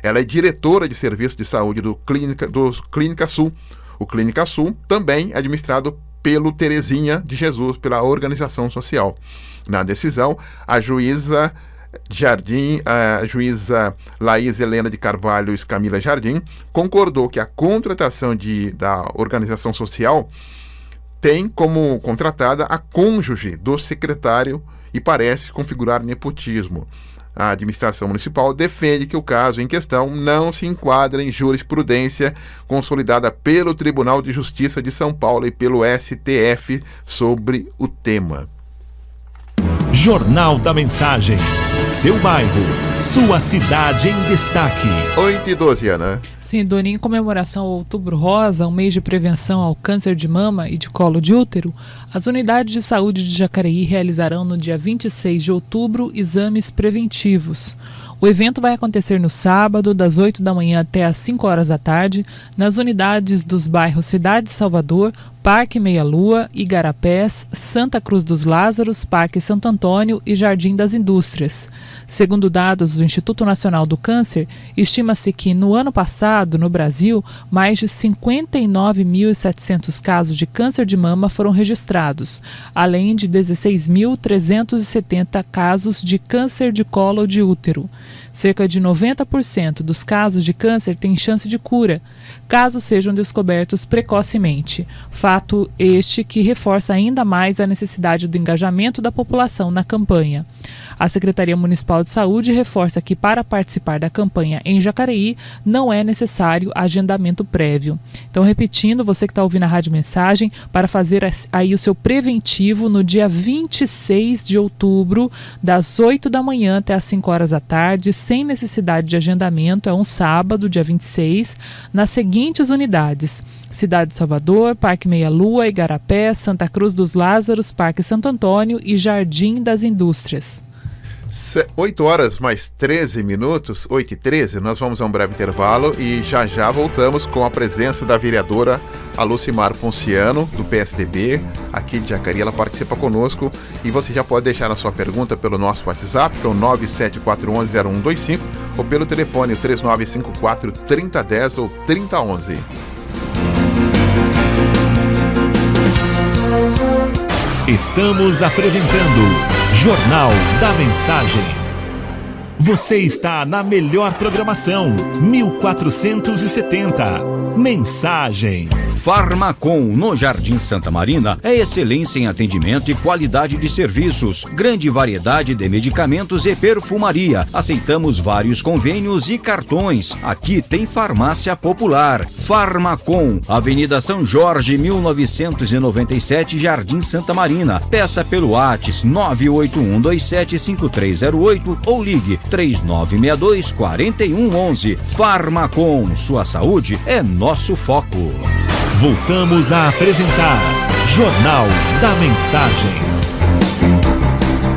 Ela é diretora de Serviço de Saúde do Clínica Sul. O Clínica Sul também é administrado pelo Terezinha de Jesus, pela organização social. Na decisão, a juíza Laís Helena de Carvalho Escamila Jardim concordou que a contratação da organização social tem como contratada a cônjuge do secretário e parece configurar nepotismo. A administração municipal defende que o caso em questão não se enquadra em jurisprudência consolidada pelo Tribunal de Justiça de São Paulo e pelo STF sobre o tema. Jornal da Mensagem. Seu bairro, sua cidade em destaque. 8h12, Ana. Sim, Doni, em comemoração ao Outubro Rosa, um mês de prevenção ao câncer de mama e de colo de útero, as unidades de saúde de Jacareí realizarão no dia 26 de outubro exames preventivos. O evento vai acontecer no sábado, das 8 da manhã até às 5 horas da tarde, nas unidades dos bairros Cidade Salvador, Parque Meia Lua, Igarapés, Santa Cruz dos Lázaros, Parque Santo Antônio e Jardim das Indústrias. Segundo dados do Instituto Nacional do Câncer, estima-se que no ano passado, no Brasil, mais de 59.700 casos de câncer de mama foram registrados, além de 16.370 casos de câncer de colo de útero. Cerca de 90% dos casos de câncer têm chance de cura, caso sejam descobertos precocemente. Fato este que reforça ainda mais a necessidade do engajamento da população na campanha. A Secretaria Municipal de Saúde reforça que para participar da campanha em Jacareí não é necessário agendamento prévio. Então, repetindo, você que está ouvindo a Rádio Mensagem, para fazer aí o seu preventivo no dia 26 de outubro, das 8 da manhã até às 5 horas da tarde, sem necessidade de agendamento, é um sábado, dia 26, nas seguintes unidades: Cidade de Salvador, Parque Meia Lua, Igarapé, Santa Cruz dos Lázaros, Parque Santo Antônio e Jardim das Indústrias. 8 horas mais 13 minutos, 8h13, nós vamos a um breve intervalo e já voltamos com a presença da vereadora Lucimar Ponciano, do PSDB, aqui de Jacareí. Ela participa conosco e você já pode deixar a sua pergunta pelo nosso WhatsApp, que é o 974110125, ou pelo telefone 3954-3010 ou 3011. Estamos apresentando Jornal da Mensagem. Você está na melhor programação, 1470. Mensagem. Farmacom, no Jardim Santa Marina, é excelência em atendimento e qualidade de serviços. Grande variedade de medicamentos e perfumaria. Aceitamos vários convênios e cartões. Aqui tem farmácia popular. Farmacom, Avenida São Jorge, 1997, Jardim Santa Marina. Peça pelo WhatsApp 981275308 ou ligue 3962-4111. Farmacom, sua saúde é nosso foco. Voltamos a apresentar Jornal da Mensagem.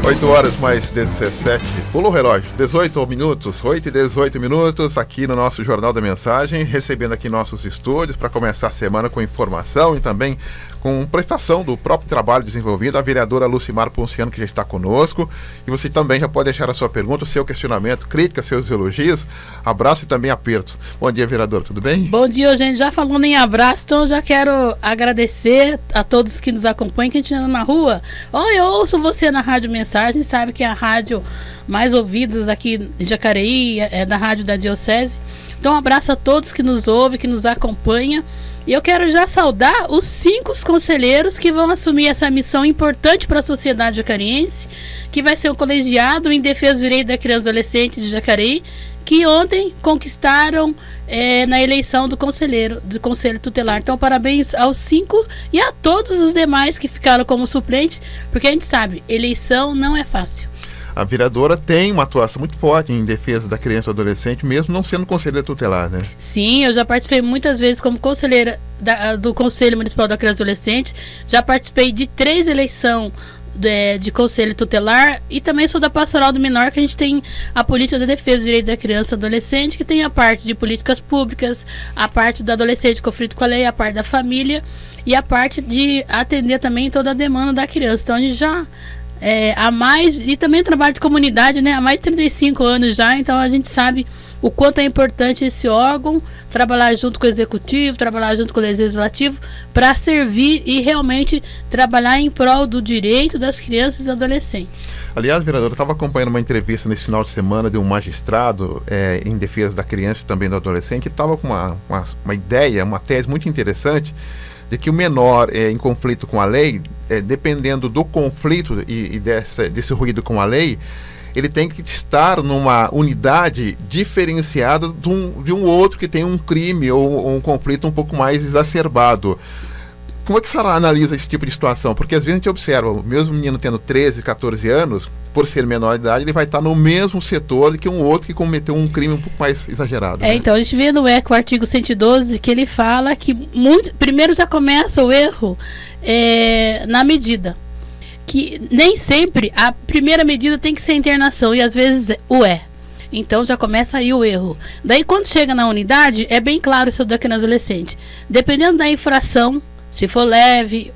8 horas mais 17. Pulou o relógio. 18 minutos, 8h18, aqui no nosso Jornal da Mensagem, recebendo aqui nossos estúdios para começar a semana com informação e também com prestação do próprio trabalho desenvolvido, a vereadora Lucimar Ponciano, que já está conosco. E você também já pode deixar a sua pergunta, o seu questionamento, crítica, seus elogios, abraço e também apertos. Bom dia, vereadora, tudo bem? Bom dia, gente. Já falando em abraço, então já quero agradecer a todos que nos acompanham, que a gente anda na rua. Eu ouço você na Rádio Mensagem, sabe que é a rádio mais ouvida aqui em Jacareí, é da Rádio da Diocese. Então um abraço a todos que nos ouvem, que nos acompanham. E eu quero já saudar os 5 conselheiros que vão assumir essa missão importante para a sociedade jacariense, que vai ser o colegiado em defesa do direito da criança e adolescente de Jacareí, que ontem conquistaram na eleição do Conselho Tutelar. Então, parabéns aos 5 e a todos os demais que ficaram como suplente, porque a gente sabe, eleição não é fácil. A vereadora tem uma atuação muito forte em defesa da criança e do adolescente, mesmo não sendo conselheira tutelar, né? Sim, eu já participei muitas vezes como conselheira do Conselho Municipal da Criança e Adolescente, já participei de 3 eleições de Conselho Tutelar e também sou da Pastoral do Menor, que a gente tem a política de defesa dos direitos da criança e adolescente, que tem a parte de políticas públicas, a parte do adolescente em conflito com a lei, a parte da família e a parte de atender também toda a demanda da criança. Então a gente já há mais, e também trabalho de comunidade, né, há mais de 35 anos já, então a gente sabe o quanto é importante esse órgão, trabalhar junto com o executivo, trabalhar junto com o legislativo, para servir e realmente trabalhar em prol do direito das crianças e adolescentes. Aliás, vereadora, eu estava acompanhando uma entrevista nesse final de semana de um magistrado em defesa da criança e também do adolescente, que estava com uma ideia, uma tese muito interessante, de que o menor em conflito com a lei, dependendo do conflito e desse ruído com a lei, ele tem que estar numa unidade diferenciada de um outro que tem um crime ou um conflito um pouco mais exacerbado. Como é que a senhora analisa esse tipo de situação? Porque às vezes a gente observa, o mesmo menino tendo 13, 14 anos, por ser menor de idade, ele vai estar no mesmo setor que um outro que cometeu um crime um pouco mais exagerado. Né? Então a gente vê no ECA o artigo 112 que ele fala que primeiro já começa o erro na medida. Que nem sempre a primeira medida tem que ser internação e às vezes Então já começa aí o erro. Daí quando chega na unidade, é bem claro isso da criança e adolescente. Dependendo da infração, se for leve,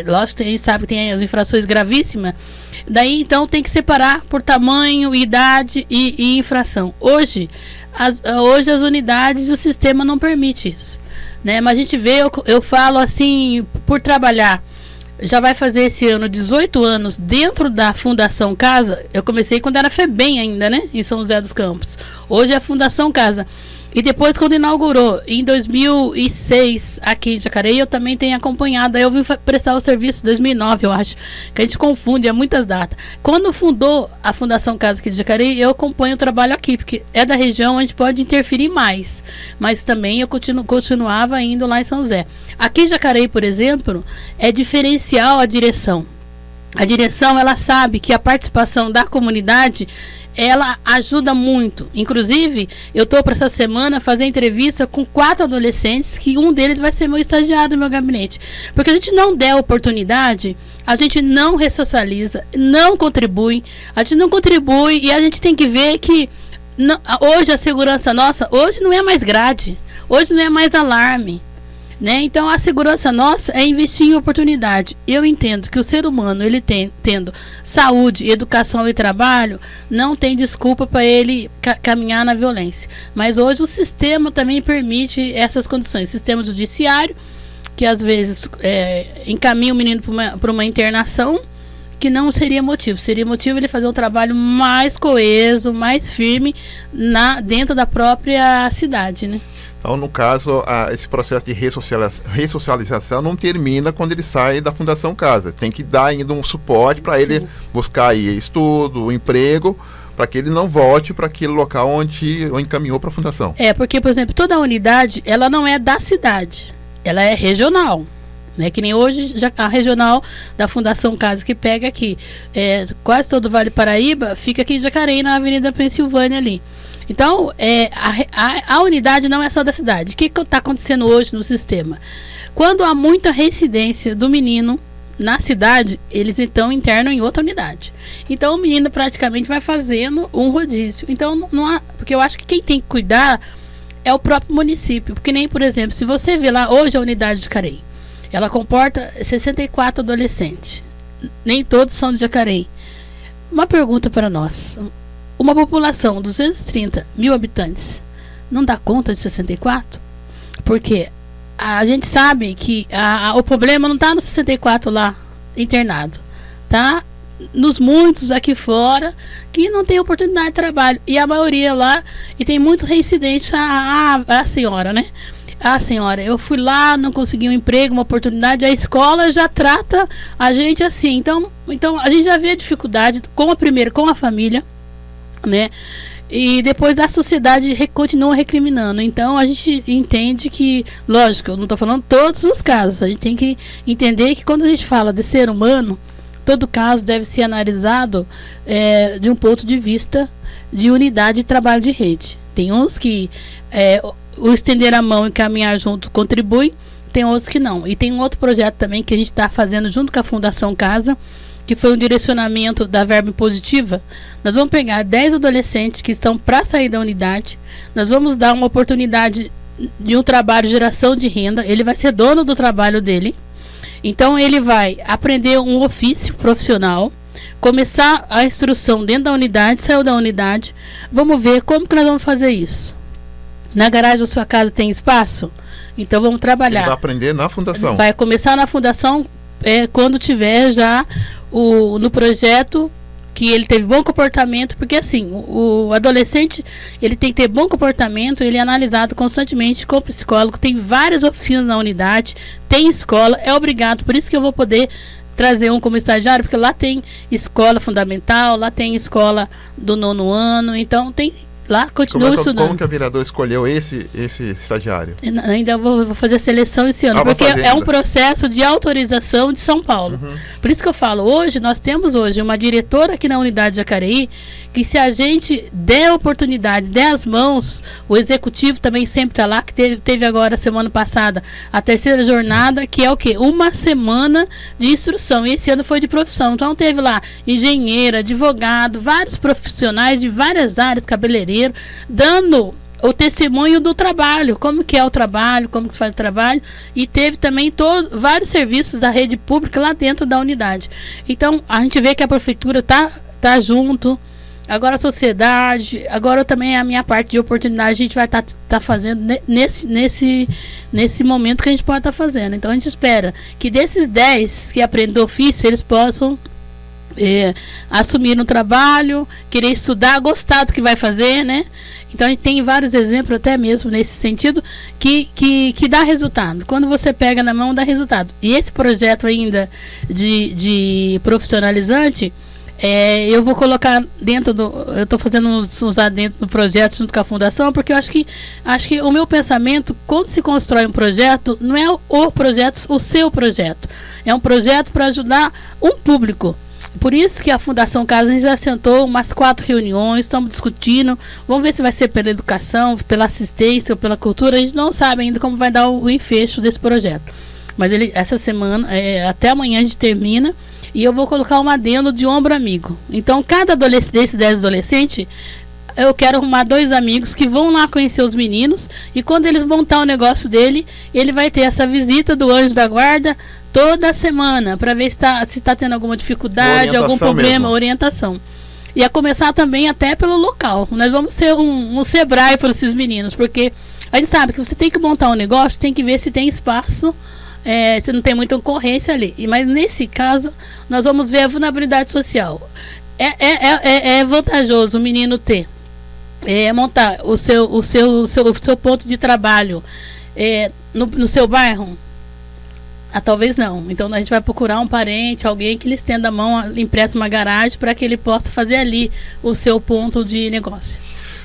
lógico que a gente sabe que tem as infrações gravíssimas, daí então tem que separar por tamanho, idade e infração. Hoje as unidades, o sistema não permite isso, né? Mas a gente vê, eu falo assim, por trabalhar, já vai fazer esse ano 18 anos dentro da Fundação Casa. Eu comecei quando era FEBEM ainda, né? Em São José dos Campos. Hoje é a Fundação Casa. E depois, quando inaugurou, em 2006, aqui em Jacareí, eu também tenho acompanhado. Aí eu vim prestar o serviço em 2009, eu acho. Que a gente confunde, é muitas datas. Quando fundou a Fundação Casa aqui de Jacareí, eu acompanho o trabalho aqui, porque é da região, a gente pode interferir mais. Mas também eu continuava indo lá em São José. Aqui em Jacareí, por exemplo, é diferencial a direção. A direção, ela sabe que a participação da comunidade, ela ajuda muito. Inclusive, eu estou para essa semana fazer entrevista com 4 adolescentes, que um deles vai ser meu estagiário no meu gabinete. Porque a gente não der oportunidade, a gente não ressocializa, não contribui, e a gente tem que ver que hoje a segurança nossa, hoje não é mais grade, hoje não é mais alarme. Né? Então a segurança nossa é investir em oportunidade. Eu entendo que o ser humano, ele tendo saúde, educação e trabalho, não tem desculpa para ele caminhar na violência. Mas hoje o sistema também permite essas condições. O sistema judiciário, que às vezes encaminha o menino para uma internação, que não seria motivo. Seria motivo ele fazer um trabalho mais coeso, mais firme dentro da própria cidade, né? Então, no caso, esse processo de ressocialização não termina quando ele sai da Fundação Casa. Tem que dar ainda um suporte para ele buscar aí estudo, emprego, para que ele não volte para aquele local onde encaminhou para a Fundação. Porque, por exemplo, toda a unidade, ela não é da cidade, ela é regional. Né? Que nem hoje a regional da Fundação Casa, que pega aqui, quase todo o Vale Paraíba, fica aqui em Jacareí, na Avenida Pensilvânia ali. Então, a unidade não é só da cidade. O que está acontecendo hoje no sistema? Quando há muita reincidência do menino na cidade, eles então internam em outra unidade. Então, o menino praticamente vai fazendo um rodízio. Então, não há, porque eu acho que quem tem que cuidar é o próprio município. Porque nem, por exemplo, se você vê lá, hoje a unidade de Jacareí, ela comporta 64 adolescentes. Nem todos são de Jacareí. Uma pergunta para nós. Uma população de 230 mil habitantes não dá conta de 64? Porque a gente sabe que o problema não está nos 64 lá internado, tá? Nos muitos aqui fora que não tem oportunidade de trabalho. E a maioria lá, e tem muitos reincidentes, a senhora, né? Senhora, eu fui lá, não consegui um emprego, uma oportunidade, a escola já trata a gente assim. Então a gente já vê a dificuldade com a família, né? E depois a sociedade continua recriminando. Então a gente entende que, lógico, eu não estou falando todos os casos, a gente tem que entender que quando a gente fala de ser humano, todo caso deve ser analisado de um ponto de vista de unidade de trabalho de rede. Tem uns que o estender a mão e caminhar junto contribui, tem outros que não. E tem um outro projeto também que a gente está fazendo junto com a Fundação Casa, que foi um direcionamento da verba impositiva. Nós vamos pegar 10 adolescentes que estão para sair da unidade, nós vamos dar uma oportunidade de um trabalho de geração de renda, ele vai ser dono do trabalho dele, então ele vai aprender um ofício profissional, começar a instrução dentro da unidade, saiu da unidade, vamos ver como que nós vamos fazer isso. Na garagem da sua casa tem espaço? Então vamos trabalhar. Ele vai aprender na fundação. Vai começar na fundação quando tiver já no projeto que ele teve bom comportamento, porque assim, o adolescente, ele tem que ter bom comportamento, ele é analisado constantemente com o psicólogo, tem várias oficinas na unidade, tem escola, é obrigado, por isso que eu vou poder trazer um como estagiário, porque lá tem escola fundamental, lá tem escola do 9º ano, então tem lá, continua estudando. Como que a vereadora escolheu esse estagiário? Ainda vou fazer a seleção esse ano, porque é um processo de autorização de São Paulo. Por isso que eu falo, nós temos hoje uma diretora aqui na unidade de Jacareí, que se a gente der oportunidade, der as mãos, o executivo também sempre está lá, que teve agora, semana passada, a 3ª jornada, que é o quê? Uma semana de instrução, e esse ano foi de profissão. Então teve lá engenheiro, advogado, vários profissionais de várias áreas, cabeleireiro, dando o testemunho do trabalho, como que é o trabalho, como que se faz o trabalho, e teve também vários serviços da rede pública lá dentro da unidade. Então a gente vê que a prefeitura tá junto, agora a sociedade, agora também a minha parte de oportunidade a gente vai tá fazendo nesse momento que a gente pode estar fazendo. Então a gente espera que desses 10 que aprendem ofício, eles possam assumir um trabalho, querer estudar, gostar do que vai fazer, né? Então a gente tem vários exemplos até mesmo nesse sentido que dá resultado. Quando você pega na mão, dá resultado. E esse projeto ainda de profissionalizante, eu vou colocar dentro eu estou fazendo uns adendos no projeto junto com a fundação, porque eu acho que o meu pensamento, quando se constrói um projeto, não é o projeto, o seu projeto. É um projeto para ajudar um público. Por isso que a Fundação Casa, a gente já sentou umas 4 reuniões, estamos discutindo, vamos ver se vai ser pela educação, pela assistência ou pela cultura, a gente não sabe ainda como vai dar o enfecho desse projeto. Mas essa semana, até amanhã a gente termina, e eu vou colocar um adendo de ombro amigo. Então, cada desses 10 adolescentes, eu quero arrumar 2 amigos que vão lá conhecer os meninos, e quando eles montar o negócio dele, ele vai ter essa visita do anjo da guarda toda semana, para ver se está tendo alguma dificuldade, algum problema, orientação. E a começar também até pelo local. Nós vamos ser um Sebrae para esses meninos, porque a gente sabe que você tem que montar um negócio, tem que ver se tem espaço, se não tem muita concorrência ali. Mas nesse caso, nós vamos ver a vulnerabilidade social. É vantajoso o menino ter, montar o seu ponto de trabalho no seu bairro? Talvez não. Então a gente vai procurar um parente, alguém que lhe estenda a mão, empresta uma garagem para que ele possa fazer ali o seu ponto de negócio.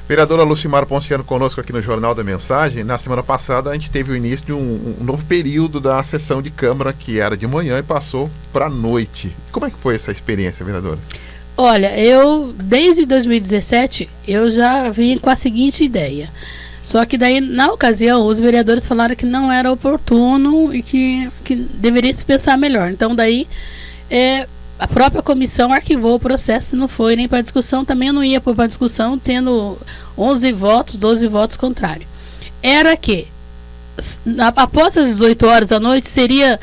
Vereadora Lucimar Ponciano conosco aqui no Jornal da Mensagem. Na semana passada a gente teve o início de um novo período da sessão de Câmara, que era de manhã e passou para a noite. Como é que foi essa experiência, vereadora? Olha, eu desde 2017 eu já vim com a seguinte ideia. Só que daí, na ocasião, os vereadores falaram que não era oportuno e que deveria se pensar melhor. Então daí a própria comissão arquivou o processo, não foi nem para discussão, também eu não ia para discussão, tendo 11 votos, 12 votos contrários. Era que, após as 18 horas da noite, seria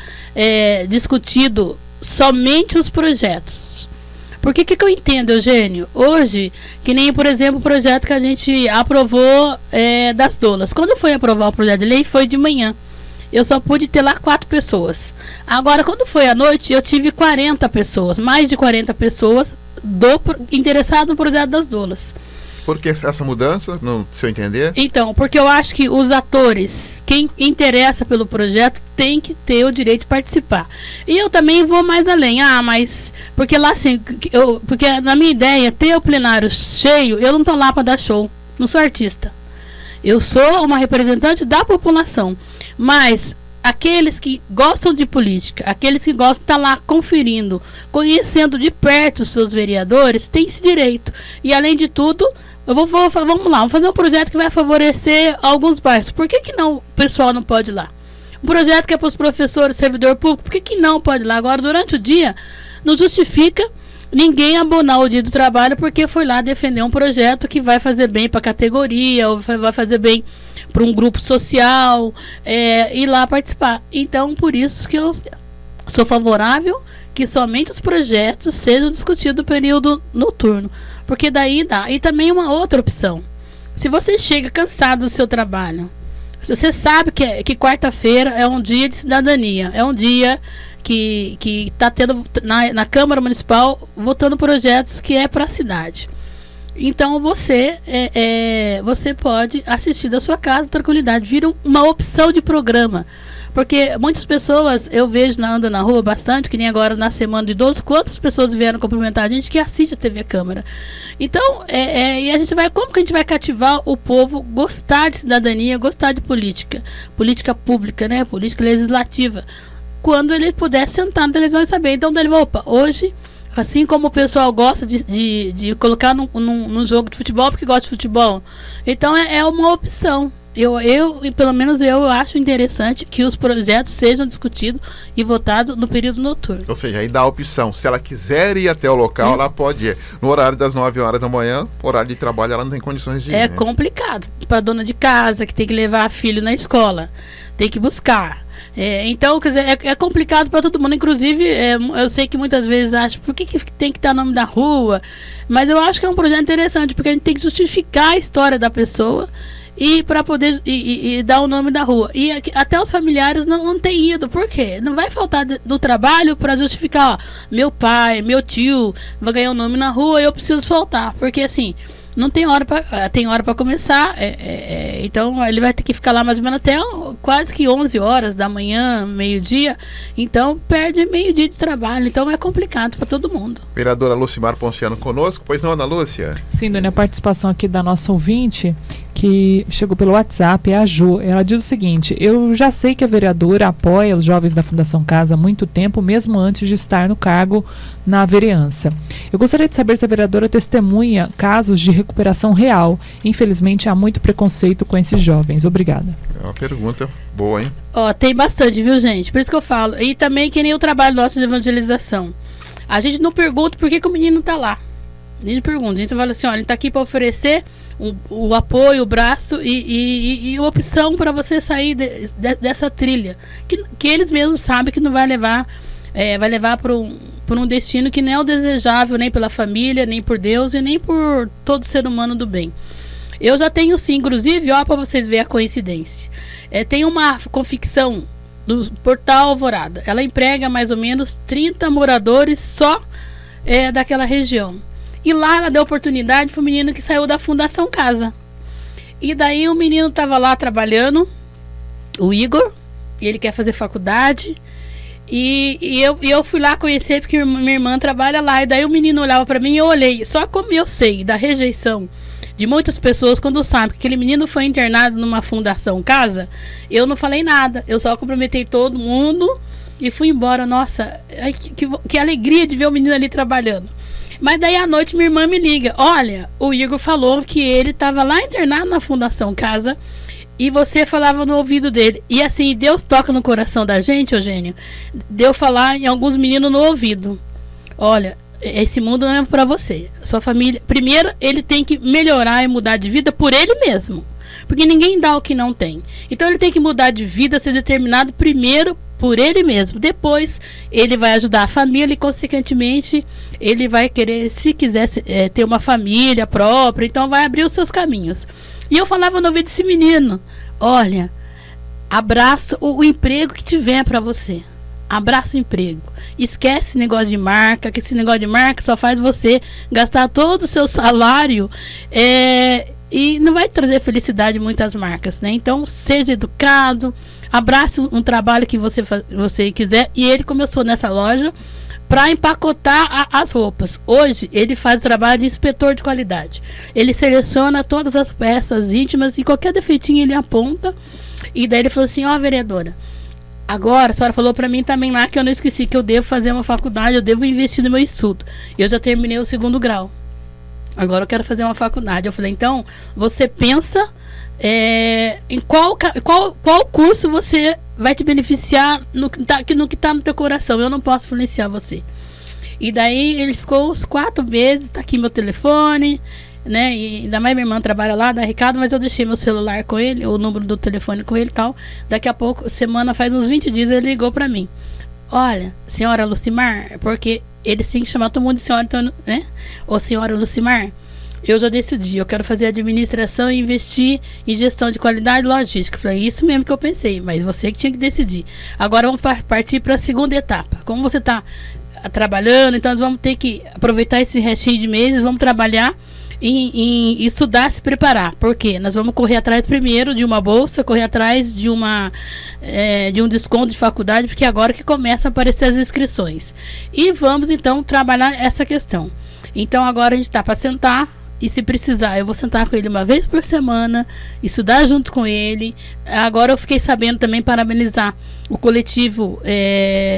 discutido somente os projetos. Porque que eu entendo, Eugênio? Hoje, que nem, por exemplo, o projeto que a gente aprovou das doulas. Quando foi aprovar o projeto de lei, foi de manhã. Eu só pude ter lá 4 pessoas. Agora, quando foi à noite, eu tive 40 pessoas, mais de 40 pessoas interessadas no projeto das doulas. Por que essa mudança, no seu entender? Então, porque eu acho que os atores, quem interessa pelo projeto, tem que ter o direito de participar. E eu também vou mais além. Mas... Porque lá, assim, porque na minha ideia, ter o plenário cheio, eu não tô lá para dar show. Não sou artista. Eu sou uma representante da população. Mas... aqueles que gostam de política, aqueles que gostam de estar lá conferindo, conhecendo de perto os seus vereadores, têm esse direito. E além de tudo, vamos fazer um projeto que vai favorecer alguns bairros. Por que não o pessoal não pode ir lá? Um projeto que é para os professores, servidor público, por que não pode ir lá? Agora, durante o dia, não justifica ninguém abonar o dia do trabalho porque foi lá defender um projeto que vai fazer bem para a categoria, ou vai fazer bem para um grupo social, ir lá participar. Então, por isso que eu sou favorável que somente os projetos sejam discutidos no período noturno, porque daí dá. E também uma outra opção, se você chega cansado do seu trabalho, se você sabe que quarta-feira é um dia de cidadania, é um dia que está tendo na Câmara Municipal votando projetos que é para a cidade. Então você pode assistir da sua casa, tranquilidade, vira uma opção de programa. Porque muitas pessoas, eu vejo andando na rua bastante, que nem agora na Semana do Idoso, quantas pessoas vieram cumprimentar a gente que assiste a TV Câmara. Então, e a gente como que a gente vai cativar o povo gostar de cidadania, gostar de política pública, né, política legislativa, quando ele puder sentar na televisão e saber. Então, hoje... Assim como o pessoal gosta de colocar num jogo de futebol porque gosta de futebol. Então é uma opção. Pelo menos eu acho interessante que os projetos sejam discutidos e votados no período noturno. Ou seja, aí dá a opção. Se ela quiser ir até o local, ela pode ir. No horário das 9 horas da manhã, horário de trabalho, ela não tem condições de ir. É complicado para dona de casa que tem que levar filho na escola. Tem que buscar. Então, quer dizer, é complicado para todo mundo. Inclusive, eu sei que muitas vezes acham por que tem que estar o nome da rua, mas eu acho que é um projeto interessante, porque a gente tem que justificar a história da pessoa e para poder dar o nome da rua. E até os familiares não têm ido. Por quê? Não vai faltar do trabalho para justificar, meu pai, meu tio vai ganhar o nome na rua e eu preciso faltar. Porque assim, não tem hora para começar, então ele vai ter que ficar lá mais ou menos até quase que 11 horas da manhã, meio-dia, então perde meio-dia de trabalho, então é complicado para todo mundo. Vereadora Lucimar Ponciano conosco, pois não, Ana Lúcia? Sim, Dona, a participação aqui da nossa ouvinte, que chegou pelo WhatsApp, é a Ju. Ela diz o seguinte: eu já sei que a vereadora apoia os jovens da Fundação Casa há muito tempo, mesmo antes de estar no cargo na vereança. Eu gostaria de saber se a vereadora testemunha casos de recuperação real. Infelizmente, há muito preconceito com esses jovens. Obrigada. É uma pergunta boa, hein? Tem bastante, viu, gente? Por isso que eu falo. E também que nem o trabalho nosso de evangelização. A gente não pergunta por que o menino está lá. A gente pergunta. A gente fala assim, olha, ele está aqui para oferecer o apoio, o braço e opção para você sair dessa trilha. Que eles mesmos sabem que não vai levar para um destino que não é o desejável nem pela família, nem por Deus e nem por todo ser humano do bem. Eu já tenho sim, inclusive, para vocês verem a coincidência. Tem uma confecção do Portal Alvorada. Ela emprega mais ou menos 30 moradores só daquela região. E lá ela deu oportunidade para o menino que saiu da Fundação Casa. E daí o menino estava lá trabalhando, o Igor, e ele quer fazer faculdade. E eu fui lá conhecer porque minha irmã trabalha lá. E daí o menino olhava para mim e eu olhei. Só como eu sei da rejeição de muitas pessoas quando sabem que aquele menino foi internado numa Fundação Casa, eu não falei nada. Eu só cumprimentei todo mundo e fui embora. Nossa, que alegria de ver o menino ali trabalhando. Mas daí à noite minha irmã me liga: olha, o Igor falou que ele estava lá internado na Fundação Casa e você falava no ouvido dele. E assim, Deus toca no coração da gente, Eugênio, deu falar em alguns meninos no ouvido: olha, esse mundo não é para você, sua família, primeiro ele tem que melhorar e mudar de vida por ele mesmo, porque ninguém dá o que não tem. Então ele tem que mudar de vida, ser determinado primeiro por ele mesmo. Depois ele vai ajudar a família e consequentemente ele vai querer, se quiser ter uma família própria, então vai abrir os seus caminhos. E eu falava no ouvido desse menino: olha, abraça o emprego que tiver para você, abraça o emprego. Esquece esse negócio de marca, que esse negócio de marca só faz você gastar todo o seu salário e não vai trazer felicidade muitas marcas, né? Então, seja educado, abrace um trabalho que você quiser. E ele começou nessa loja para empacotar as roupas. Hoje, ele faz o trabalho de inspetor de qualidade. Ele seleciona todas as peças íntimas e qualquer defeitinho ele aponta. E daí ele falou assim, vereadora, agora a senhora falou para mim também lá que eu não esqueci que eu devo fazer uma faculdade, eu devo investir no meu estudo. Eu já terminei o 2º grau. Agora eu quero fazer uma faculdade. Eu falei, então, você pensa em qual curso você vai te beneficiar no que está no teu coração. Eu não posso influenciar você. E daí ele ficou uns 4 meses, tá aqui meu telefone, né? E ainda mais minha irmã trabalha lá, dá recado, mas eu deixei meu celular com ele, o número do telefone com ele e tal. Daqui a pouco, faz uns 20 dias, ele ligou para mim. Olha, senhora Lucimar, porque eles têm que chamar todo mundo de senhora, então, né? Ô senhora Lucimar, eu já decidi, eu quero fazer administração e investir em gestão de qualidade e logística. Falei, isso mesmo que eu pensei, mas você que tinha que decidir. Agora vamos partir para a segunda etapa. Como você está trabalhando, então nós vamos ter que aproveitar esse restinho de meses, vamos trabalhar em estudar, se preparar. Por quê? Nós vamos correr atrás primeiro de uma bolsa, correr atrás de um desconto de faculdade, porque agora que começam a aparecer as inscrições. E vamos então trabalhar essa questão. Então agora a gente está para sentar, e se precisar, eu vou sentar com ele uma vez por semana, estudar junto com ele. Agora eu fiquei sabendo também, parabenizar o coletivo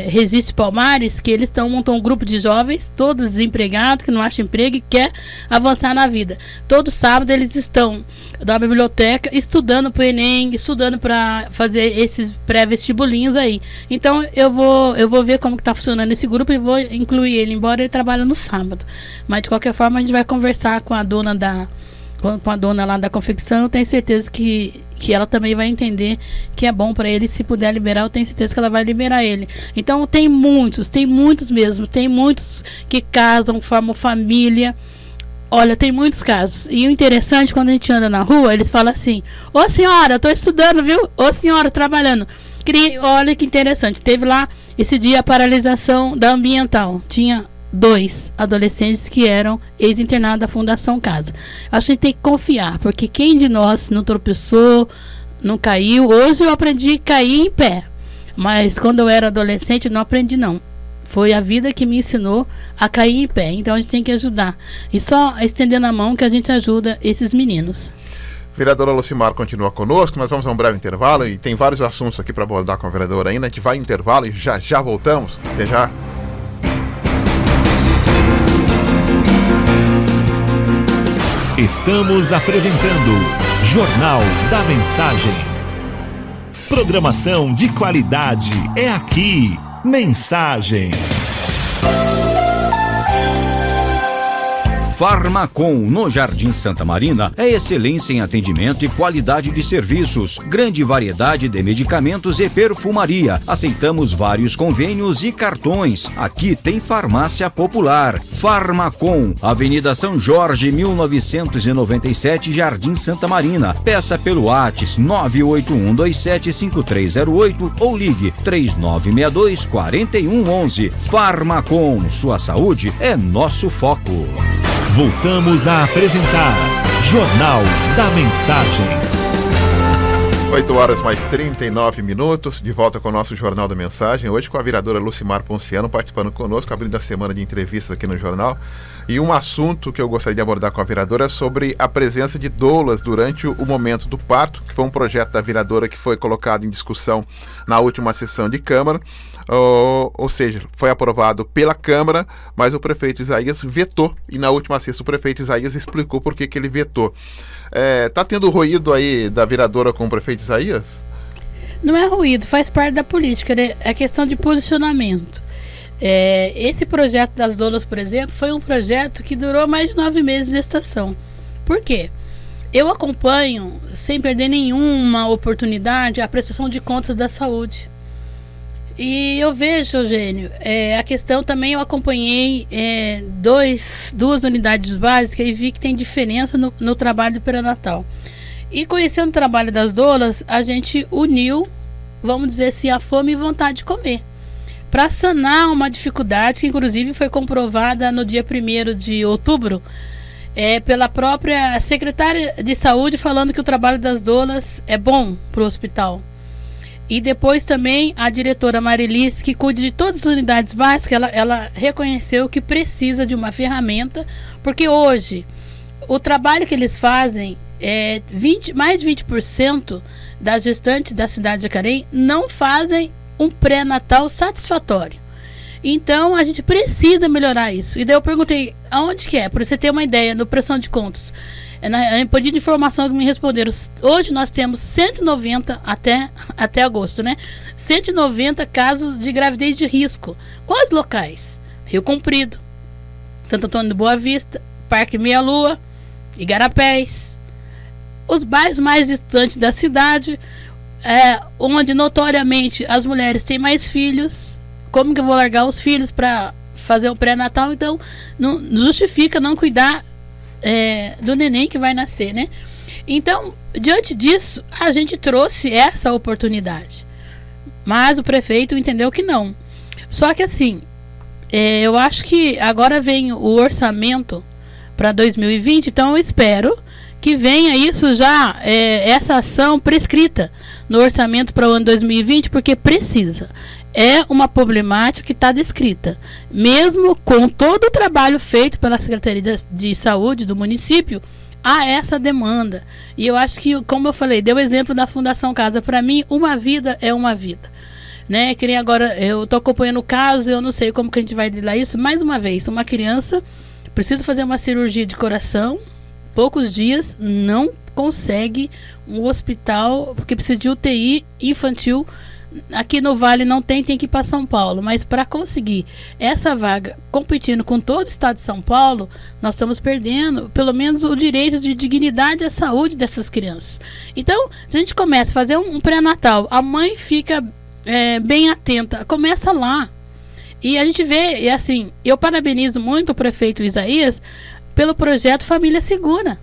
Resiste Palmares, que eles montam um grupo de jovens, todos desempregados, que não acham emprego e quer avançar na vida. Todo sábado eles estão da biblioteca estudando para o Enem, estudando para fazer esses pré-vestibulinhos aí. Então eu vou ver como que está funcionando esse grupo e vou incluir ele, embora ele trabalhe no sábado. Mas de qualquer forma a gente vai conversar com a dona lá da confecção. Eu tenho certeza que ela também vai entender que é bom para ele. Se puder liberar, eu tenho certeza que ela vai liberar ele. Então tem muitos mesmo, tem muitos que casam, formam família. Olha, tem muitos casos. E o interessante, quando a gente anda na rua, eles falam assim, ô senhora, eu tô estudando, viu? Ô senhora, trabalhando. Olha que interessante, teve lá esse dia a paralisação da ambiental. Tinha 2 adolescentes que eram ex-internados da Fundação Casa. Acho que a gente tem que confiar, porque quem de nós não tropeçou, não caiu? Hoje eu aprendi a cair em pé, mas quando eu era adolescente não aprendi não. Foi a vida que me ensinou a cair em pé. Então a gente tem que ajudar. E só estendendo a mão que a gente ajuda esses meninos. Vereadora Lucimar continua conosco. Nós vamos a um breve intervalo e tem vários assuntos aqui para abordar com a vereadora ainda. A gente vai em intervalo e já voltamos. Até já. Estamos apresentando Jornal da Mensagem. Programação de qualidade é aqui. Mensagem. Farmacom, no Jardim Santa Marina, é excelência em atendimento e qualidade de serviços. Grande variedade de medicamentos e perfumaria. Aceitamos vários convênios e cartões. Aqui tem farmácia popular. Farmacom, Avenida São Jorge, 1997, Jardim Santa Marina. Peça pelo WhatsApp 981275308 ou ligue 3962-4111. Farmacom, sua saúde é nosso foco. Voltamos a apresentar Jornal da Mensagem. 8h mais 39, de volta com o nosso Jornal da Mensagem. Hoje com a vereadora Lucimar Ponciano participando conosco, abrindo a semana de entrevistas aqui no Jornal. E um assunto que eu gostaria de abordar com a vereadora é sobre a presença de doulas durante o momento do parto, que foi um projeto da vereadora que foi colocado em discussão na última sessão de Câmara. Ou seja, foi aprovado pela Câmara, mas o prefeito Isaías vetou, e na última sexta o prefeito Isaías explicou por que ele vetou. Tá tendo ruído aí da vereadora com o prefeito Isaías? Não é ruído, faz parte da política, né? É questão de posicionamento. Esse projeto das doulas, por exemplo, foi um projeto que durou mais de 9 meses de gestação. Por quê? Eu acompanho, sem perder nenhuma oportunidade, a prestação de contas da saúde. E eu vejo, Eugênio, a questão também, eu acompanhei 2 unidades básicas e vi que tem diferença no trabalho do perinatal. E conhecendo o trabalho das doulas, a gente uniu, vamos dizer assim, a fome e vontade de comer. para sanar uma dificuldade que inclusive foi comprovada no dia 1º de outubro, pela própria secretária de saúde, falando que o trabalho das doulas é bom para o hospital. E depois também a diretora Marilis, que cuida de todas as unidades básicas, ela reconheceu que precisa de uma ferramenta, porque hoje o trabalho que eles fazem, mais de 20% das gestantes da cidade de Jacareí não fazem um pré-natal satisfatório. Então a gente precisa melhorar isso. E daí eu perguntei, aonde que é? Para você ter uma ideia, no pressão de contas. Na pedido de informação que me responderam, hoje nós temos 190 até agosto, né? 190 casos de gravidez de risco. Quais locais? Rio Comprido, Santo Antônio de Boa Vista, Parque Meia Lua, Igarapés, os bairros mais distantes da cidade, onde notoriamente as mulheres têm mais filhos. Como que eu vou largar os filhos para fazer um pré-natal? Então não justifica não cuidar do neném que vai nascer, né? Então, diante disso, a gente trouxe essa oportunidade, mas o prefeito entendeu que não. Só que assim, eu acho que agora vem o orçamento para 2020, então eu espero que venha isso já, essa ação prescrita no orçamento para o ano 2020, porque precisa. É uma problemática que está descrita. Mesmo com todo o trabalho feito pela Secretaria de Saúde do município, há essa demanda. E eu acho que, como eu falei, deu o exemplo da Fundação Casa. Para mim, uma vida é uma vida. Né? Que nem agora, eu estou acompanhando o caso, eu não sei como que a gente vai lidar isso. Mais uma vez, uma criança precisa fazer uma cirurgia de coração, poucos dias, não consegue um hospital, porque precisa de UTI infantil. Aqui no Vale não tem que ir para São Paulo, mas para conseguir essa vaga competindo com todo o estado de São Paulo, nós estamos perdendo pelo menos o direito de dignidade à saúde dessas crianças. Então, se a gente começa a fazer um pré-natal, a mãe fica bem atenta, começa lá. E a gente vê, e assim, eu parabenizo muito o prefeito Isaías pelo projeto Família Segura.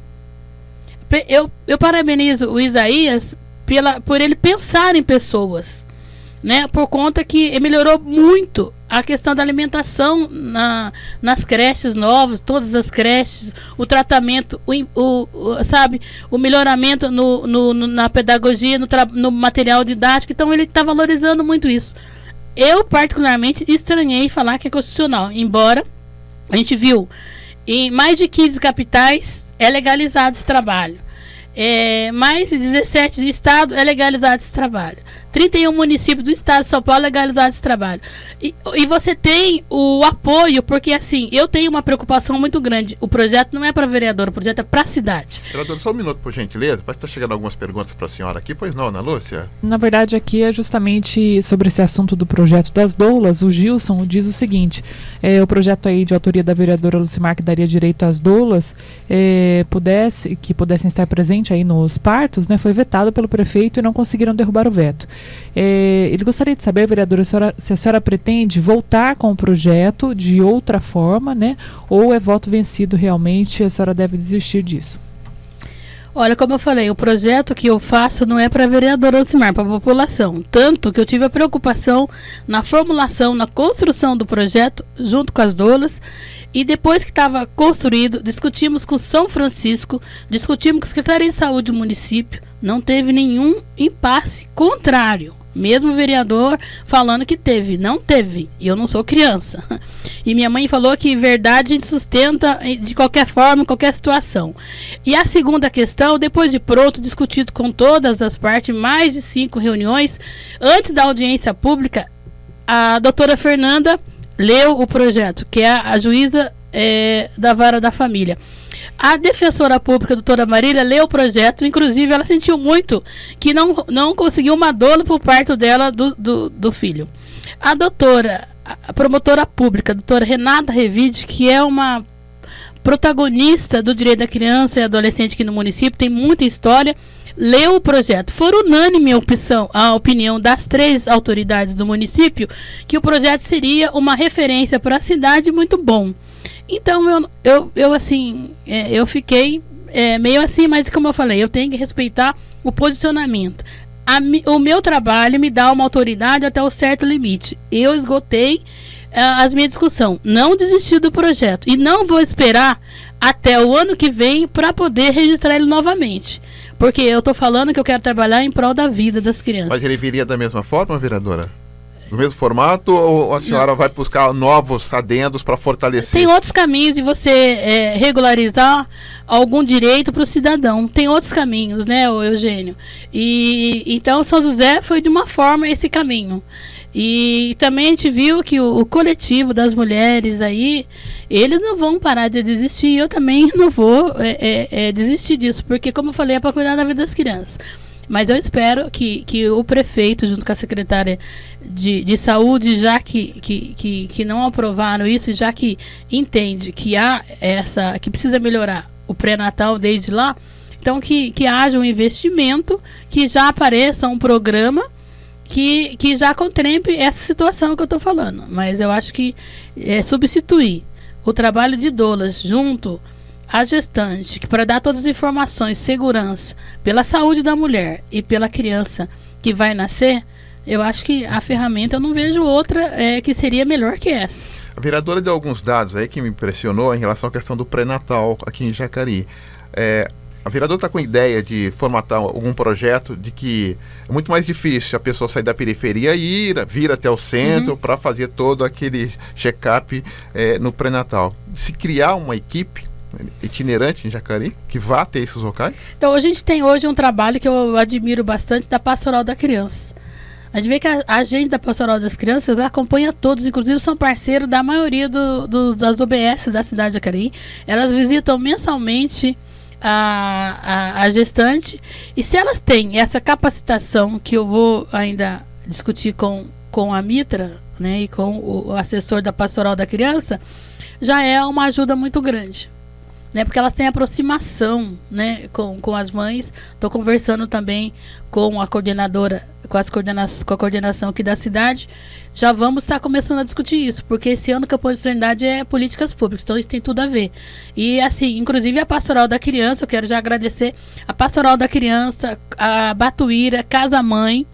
Eu parabenizo o Isaías por ele pensar em pessoas. Né, por conta que melhorou muito a questão da alimentação nas creches novas, todas as creches, o melhoramento na pedagogia, no material didático. Então ele está valorizando muito isso. Eu particularmente estranhei falar que é constitucional, embora a gente viu em mais de 15 capitais é legalizado esse trabalho. Mais de 17 do estado é legalizado esse trabalho. 31 municípios do estado de São Paulo legalizaram esse trabalho. E você tem o apoio, porque assim, eu tenho uma preocupação muito grande. O projeto não é para vereador, o projeto é para a cidade. Vereador, só um minuto, por gentileza. Parece que está chegando algumas perguntas para a senhora aqui. Pois não, Ana Lúcia? Na verdade, aqui é justamente sobre esse assunto do projeto das doulas. O Gilson diz o seguinte: o projeto aí de autoria da vereadora Lucimar, que daria direito às doulas, que pudessem estar presentes aí nos partos, né, foi vetado pelo prefeito e não conseguiram derrubar o veto. Ele gostaria de saber, vereadora, se a senhora pretende voltar com o projeto de outra forma, né? Ou é voto vencido realmente, a senhora deve desistir disso? Olha, como eu falei, o projeto que eu faço não é para a vereadora Lucimar, para a população. Tanto que eu tive a preocupação na formulação, na construção do projeto, junto com as doulas. E depois que estava construído, discutimos com São Francisco, discutimos com a Secretaria de Saúde do município. Não teve nenhum impasse contrário. Mesmo o vereador falando que teve, não teve. E eu não sou criança. E minha mãe falou que verdade a gente sustenta de qualquer forma, em qualquer situação. E a segunda questão, depois de pronto, discutido com todas as partes, mais de 5 reuniões, antes da audiência pública, a doutora Fernanda leu o projeto, que é a juíza da Vara da Família. A defensora pública, a doutora Marília, leu o projeto, inclusive ela sentiu muito que não conseguiu uma doula por parto dela do filho. A promotora pública, a doutora Renata Revide, que é uma protagonista do direito da criança e adolescente aqui no município, tem muita história, leu o projeto. Foi unânime a opinião das 3 autoridades do município que o projeto seria uma referência para a cidade muito bom. Então eu fiquei meio assim, mas como eu falei, eu tenho que respeitar o posicionamento. o meu trabalho me dá uma autoridade até um certo limite. Eu esgotei as minhas discussões. Não desisti do projeto. E não vou esperar até o ano que vem para poder registrar ele novamente. Porque eu estou falando que eu quero trabalhar em prol da vida das crianças. Mas ele viria da mesma forma, vereadora? No mesmo formato, ou a senhora vai buscar novos adendos para fortalecer? Tem outros caminhos de você regularizar algum direito para o cidadão. Tem outros caminhos, né, Eugênio? E então São José foi de uma forma esse caminho. E também a gente viu que o coletivo das mulheres aí, eles não vão parar de desistir. Eu também não vou desistir disso, porque, como eu falei, é para cuidar da vida das crianças. Mas eu espero que o prefeito, junto com a secretária de saúde, já que não aprovaram isso, já que entende que que precisa melhorar o pré-natal desde lá, então que haja um investimento, que já apareça um programa que já contemple essa situação que eu estou falando. Mas eu acho que substituir o trabalho de doulas junto a gestante, que para dar todas as informações, segurança, pela saúde da mulher e pela criança que vai nascer, eu acho que a ferramenta, eu não vejo outra que seria melhor que essa. A vereadora deu alguns dados aí que me impressionou em relação à questão do pré-natal aqui em Jacareí. A vereadora está com a ideia de formatar algum projeto de que é muito mais difícil a pessoa sair da periferia e vir até o centro para fazer todo aquele check-up no pré-natal. Se criar uma equipe itinerante em Jacareí, que vá ter esses locais? Então, a gente tem hoje um trabalho que eu admiro bastante da Pastoral da Criança. A gente vê que a gente da Pastoral das Crianças acompanha todos, inclusive são parceiros da maioria das OBS da cidade de Jacareí. Elas visitam mensalmente a gestante, e se elas têm essa capacitação, que eu vou ainda discutir com a Mitra, né, e com o assessor da Pastoral da Criança, já é uma ajuda muito grande. Né, porque elas têm aproximação, né, com as mães. Estou conversando também com a coordenadora, com a coordenação aqui da cidade. Já vamos estar começando a discutir isso, porque esse ano o campo de frente é políticas públicas, então isso tem tudo a ver. E assim, inclusive a Pastoral da Criança, eu quero já agradecer a Pastoral da Criança, a Batuíra, Casa Mãe,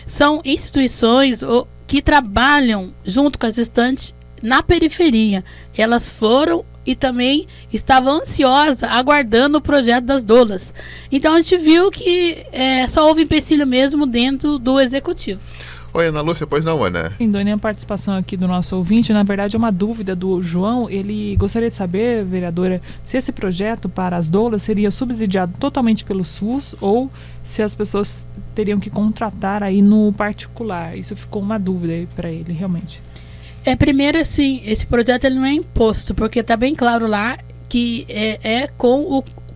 são instituições que trabalham junto com as gestantes na periferia. Elas foram e também estava ansiosa, aguardando o projeto das doulas. Então a gente viu que só houve empecilho mesmo dentro do executivo. Oi, Ana Lúcia, pois não, Ana? Indone, a participação aqui do nosso ouvinte, na verdade é uma dúvida do João. Ele gostaria de saber, vereadora, se esse projeto para as doulas seria subsidiado totalmente pelo SUS ou se as pessoas teriam que contratar aí no particular. Isso ficou uma dúvida aí para ele, realmente. Primeiro, assim, esse projeto ele não é imposto, porque está bem claro lá que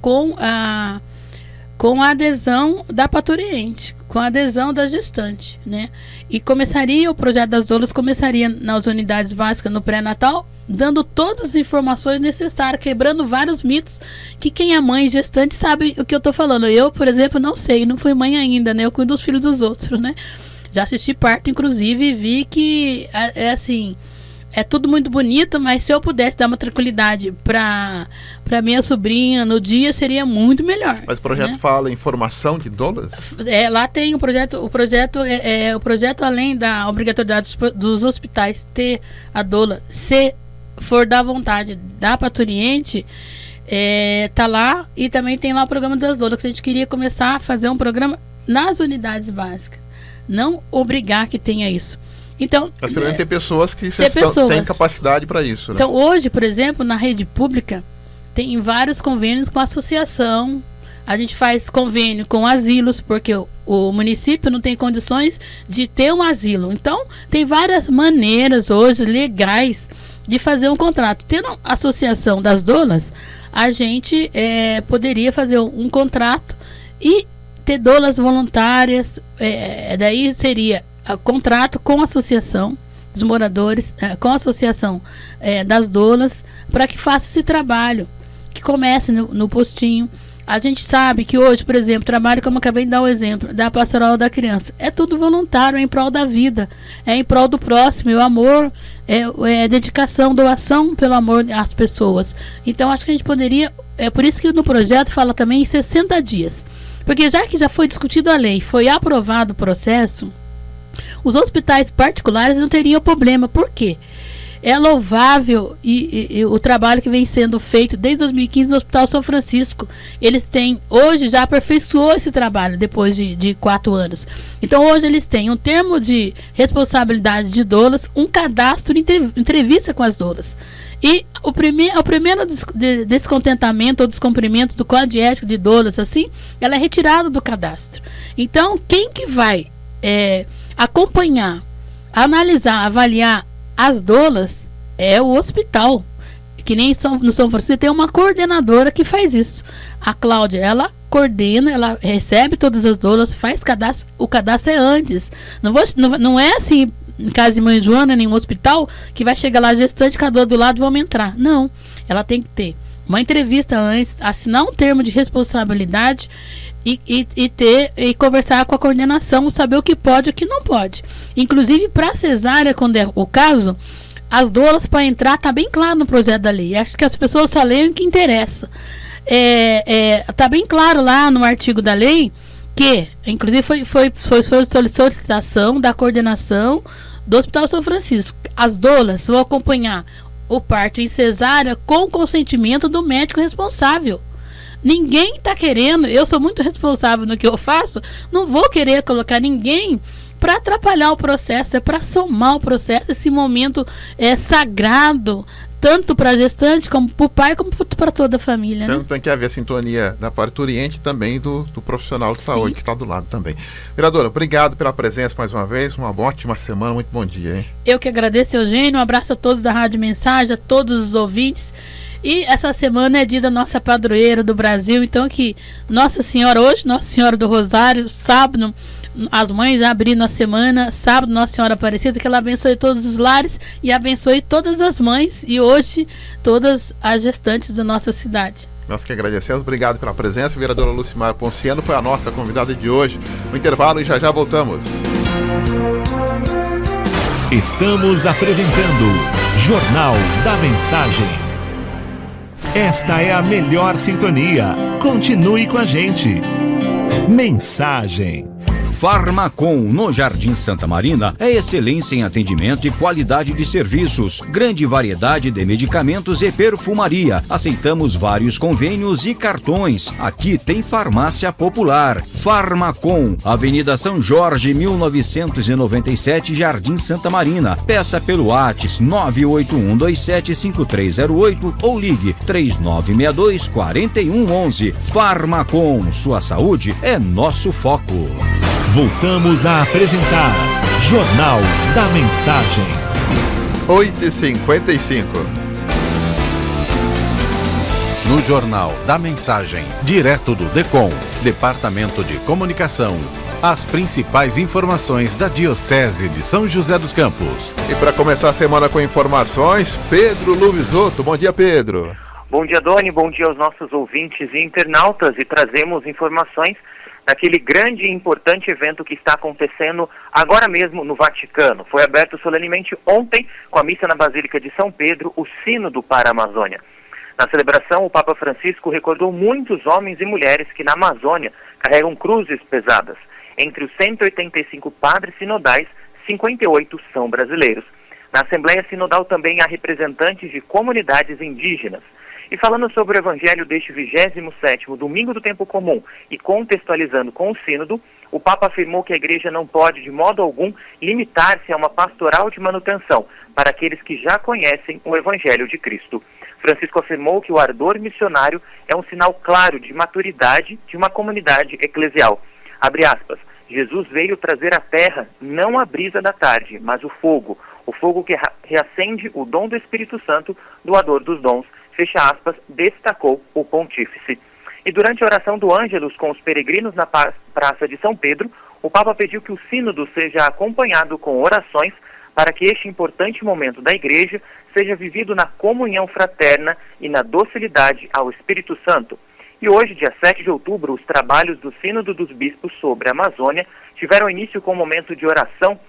com a adesão da parturiente, com a adesão da gestante, né? E o projeto das doulas começaria nas unidades básicas no pré-natal, dando todas as informações necessárias, quebrando vários mitos que quem é mãe e gestante sabe o que eu estou falando. Eu, por exemplo, não sei, não fui mãe ainda, né? Eu cuido dos filhos dos outros, né? Já assisti parto, inclusive, e vi que é tudo muito bonito, mas se eu pudesse dar uma tranquilidade para minha sobrinha no dia, seria muito melhor. Mas o projeto, né, fala em formação de doulas? Lá tem o projeto além da obrigatoriedade dos hospitais ter a doula, se for da vontade da parturiente, tá lá, e também tem lá o programa das doulas, que a gente queria começar a fazer um programa nas unidades básicas. Não obrigar que tenha isso. Então, mas pelo menos tem pessoas que têm capacidade para isso, né? Então, hoje, por exemplo, na rede pública, tem vários convênios com a associação. A gente faz convênio com asilos, porque o município não tem condições de ter um asilo. Então, tem várias maneiras hoje legais de fazer um contrato. Tendo a associação das doulas, a gente poderia fazer um contrato e ter doulas voluntárias, daí seria contrato com a associação dos moradores, com a associação das doulas, para que faça esse trabalho, que comece no postinho. A gente sabe que hoje, por exemplo, trabalho, como eu acabei de dar o exemplo, da Pastoral da Criança, é tudo voluntário, é em prol da vida, é em prol do próximo, o amor, dedicação, doação pelo amor às pessoas. Então, acho que a gente poderia, por isso que no projeto fala também em 60 dias. Porque já que já foi discutido a lei, foi aprovado o processo, os hospitais particulares não teriam problema. Por quê? É louvável e o trabalho que vem sendo feito desde 2015 no Hospital São Francisco. Eles têm, hoje já aperfeiçoou esse trabalho depois de 4 anos. Então hoje eles têm um termo de responsabilidade de doulas, um cadastro de entrevista com as doulas. E o primeiro descontentamento ou descumprimento do Código de Ética de doulas, assim, ela é retirada do cadastro. Então quem que vai acompanhar, analisar, avaliar as doulas é o hospital, que nem no São Francisco tem uma coordenadora que faz isso. A Cláudia, ela coordena, ela recebe todas as doulas, faz cadastro, o cadastro é antes. Não é assim, em casa de mãe Joana, em nenhum hospital, que vai chegar lá a gestante com a dor do lado e vamos entrar. Não, ela tem que ter uma entrevista antes, assinar um termo de responsabilidade e conversar com a coordenação, saber o que pode e o que não pode. Inclusive, para cesárea, quando é o caso, as doulas para entrar está bem claro no projeto da lei. Acho que as pessoas só leem o que interessa. Está bem claro lá no artigo da lei que, inclusive, foi solicitação da coordenação do Hospital São Francisco. As doulas vão acompanhar o parto em cesárea com consentimento do médico responsável. Ninguém está querendo, eu sou muito responsável no que eu faço, não vou querer colocar ninguém para atrapalhar o processo, é para somar o processo. Esse momento é sagrado, tanto para a gestante, como para o pai, como para toda a família. Então né? Tem que haver a sintonia da parturiente e também do profissional de saúde que está do lado também. Vereadora, obrigado pela presença mais uma vez, uma ótima semana, muito bom dia. Hein? Eu que agradeço, Eugênio, um abraço a todos da Rádio Mensagem, a todos os ouvintes. E essa semana é dia da nossa padroeira do Brasil, então que Nossa Senhora, hoje Nossa Senhora do Rosário, sábado, as mães já abrindo a semana, sábado Nossa Senhora Aparecida, que ela abençoe todos os lares e abençoe todas as mães e hoje todas as gestantes da nossa cidade. Nós que agradecemos, obrigado pela presença. A vereadora Lucimar Ponciano foi a nossa convidada de hoje. O intervalo e já voltamos. Estamos apresentando Jornal da Mensagem. Esta é a melhor sintonia. Continue com a gente. Mensagem. Farmacom, no Jardim Santa Marina, é excelência em atendimento e qualidade de serviços. Grande variedade de medicamentos e perfumaria. Aceitamos vários convênios e cartões. Aqui tem farmácia popular. Farmacom, Avenida São Jorge, 1997, Jardim Santa Marina. Peça pelo WhatsApp 981275308 ou ligue 3962-4111. Farmacom, sua saúde é nosso foco. Voltamos a apresentar Jornal da Mensagem. 8h55. No Jornal da Mensagem, direto do DECOM, Departamento de Comunicação, as principais informações da Diocese de São José dos Campos. E para começar a semana com informações, Pedro Luvisotto. Bom dia, Pedro. Bom dia, Doni. Bom dia aos nossos ouvintes e internautas. E trazemos informações daquele grande e importante evento que está acontecendo agora mesmo no Vaticano. Foi aberto solenemente ontem, com a missa na Basílica de São Pedro, o Sínodo para a Amazônia. Na celebração, o Papa Francisco recordou muitos homens e mulheres que na Amazônia carregam cruzes pesadas. Entre os 185 padres sinodais, 58 são brasileiros. Na Assembleia Sinodal também há representantes de comunidades indígenas. E falando sobre o evangelho deste 27º Domingo do Tempo Comum e contextualizando com o Sínodo, o Papa afirmou que a Igreja não pode, de modo algum, limitar-se a uma pastoral de manutenção para aqueles que já conhecem o evangelho de Cristo. Francisco afirmou que o ardor missionário é um sinal claro de maturidade de uma comunidade eclesial. Abre aspas, Jesus veio trazer à terra não a brisa da tarde, mas o fogo que reacende o dom do Espírito Santo, doador dos dons, fecha aspas, destacou o pontífice. E durante a oração do Ângelus com os peregrinos na Praça de São Pedro, o Papa pediu que o sínodo seja acompanhado com orações para que este importante momento da Igreja seja vivido na comunhão fraterna e na docilidade ao Espírito Santo. E hoje, dia 7 de outubro, os trabalhos do Sínodo dos Bispos sobre a Amazônia tiveram início com um momento de oração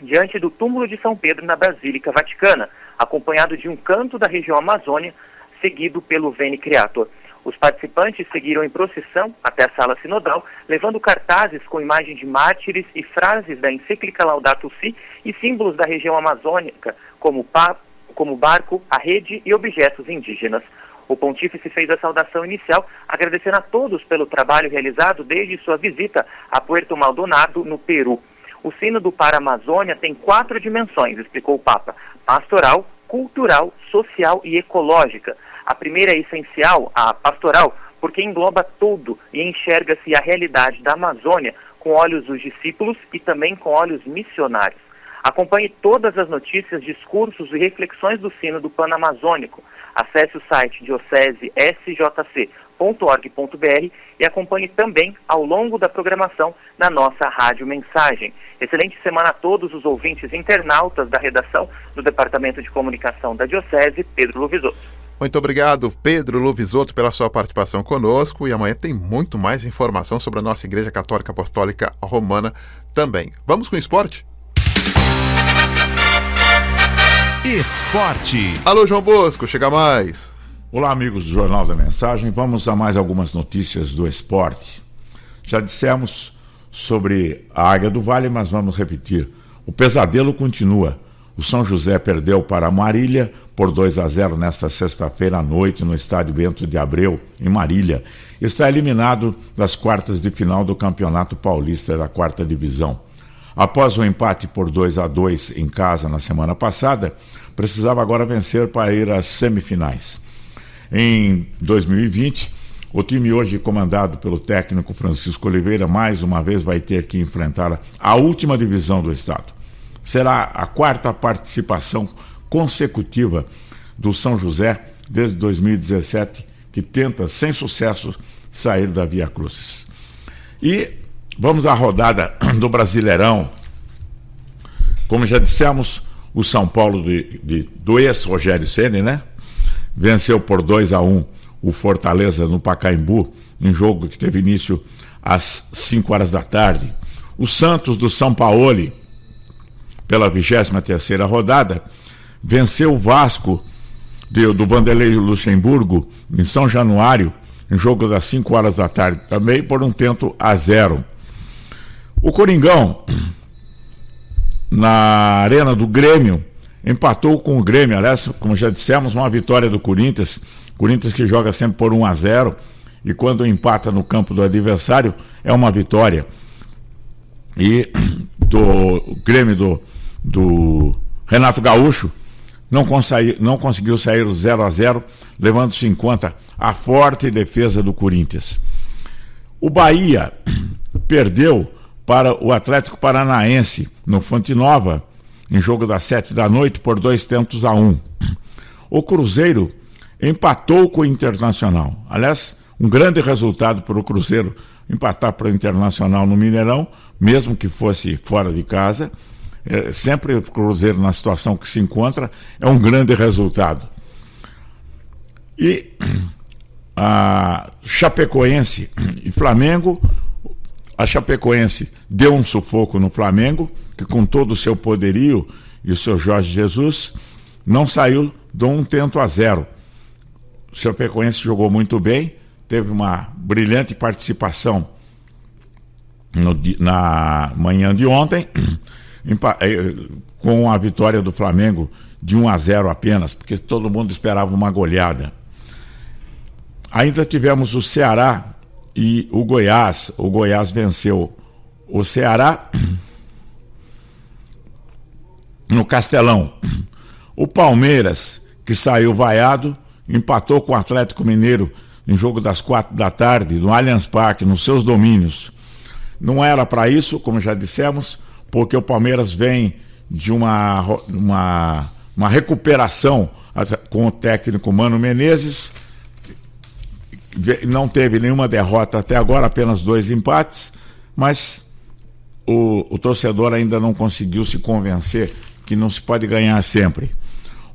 diante do túmulo de São Pedro na Basílica Vaticana, acompanhado de um canto da região Amazônia, seguido pelo Veni Creator. Os participantes seguiram em procissão até a sala sinodal, levando cartazes com imagens de mártires e frases da encíclica Laudato Si e símbolos da região amazônica, como o barco, a rede e objetos indígenas. O pontífice fez a saudação inicial, agradecendo a todos pelo trabalho realizado desde sua visita a Puerto Maldonado, no Peru. O Sínodo para a Amazônia tem 4 dimensões, explicou o Papa: pastoral, cultural, social e ecológica. A primeira é essencial, a pastoral, porque engloba tudo e enxerga-se a realidade da Amazônia com olhos dos discípulos e também com olhos missionários. Acompanhe todas as notícias, discursos e reflexões do Sínodo Panamazônico. Acesse o site diocesesjc.org.br e acompanhe também ao longo da programação da nossa Rádio Mensagem. Excelente semana a todos os ouvintes internautas da redação do Departamento de Comunicação da Diocese, Pedro Luvisotto. Muito obrigado, Pedro Luvisotto, pela sua participação conosco, e amanhã tem muito mais informação sobre a nossa Igreja Católica Apostólica Romana também. Vamos com o esporte? Esporte. Alô, João Bosco, chega mais. Olá, amigos do Jornal da Mensagem. Vamos a mais algumas notícias do esporte. Já dissemos sobre a Águia do Vale, mas vamos repetir. O pesadelo continua. O São José perdeu para a Marília por 2-0 nesta sexta-feira à noite no estádio Bento de Abreu, em Marília. Está eliminado das quartas de final do Campeonato Paulista da 4ª Divisão. Após o empate por 2-2 em casa na semana passada, precisava agora vencer para ir às semifinais. Em 2020, o time hoje comandado pelo técnico Francisco Oliveira mais uma vez vai ter que enfrentar a última divisão do estado. Será a 4ª participação consecutiva do São José desde 2017, que tenta sem sucesso sair da Via Crucis. E vamos à rodada do Brasileirão. Como já dissemos, o São Paulo do ex-Rogério Ceni, né? Venceu por 2-1 o Fortaleza no Pacaembu, em jogo que teve início às 5 horas da tarde. O Santos do Sampaoli, pela 23ª rodada, venceu o Vasco do Vanderlei Luxemburgo em São Januário, em jogo das 5 horas da tarde, também por 1-0. O Coringão, na arena do Grêmio, empatou com o Grêmio. Aliás, como já dissemos, uma vitória do Corinthians. Corinthians que joga sempre por 1-0, e quando empata no campo do adversário é uma vitória. E do Grêmio do Renato Gaúcho não conseguiu sair 0-0, levando-se em conta a forte defesa do Corinthians. O Bahia perdeu para o Atlético Paranaense no Fonte Nova, em jogo das 7 da noite, por 2-1. O Cruzeiro empatou com o Internacional. Aliás, um grande resultado para o Cruzeiro empatar para o Internacional no Mineirão, mesmo que fosse fora de casa. Sempre o Cruzeiro, na situação que se encontra, é um grande resultado. E a Chapecoense e Flamengo, a Chapecoense deu um sufoco no Flamengo, que com todo o seu poderio e o seu Jorge Jesus, não saiu de 1-0. O Chapecoense jogou muito bem, teve uma brilhante participação na manhã de ontem, com a vitória do Flamengo de 1-0 apenas, porque todo mundo esperava uma goleada. Ainda tivemos o Ceará e o Goiás. O Goiás venceu o Ceará no Castelão. O Palmeiras, que saiu vaiado, empatou com o Atlético Mineiro em jogo das 4 da tarde, no Allianz Parque, nos seus domínios. Não era para isso, como já dissemos, porque o Palmeiras vem de uma recuperação com o técnico Mano Menezes. Não teve nenhuma derrota até agora, apenas 2 empates, mas o torcedor ainda não conseguiu se convencer que não se pode ganhar sempre.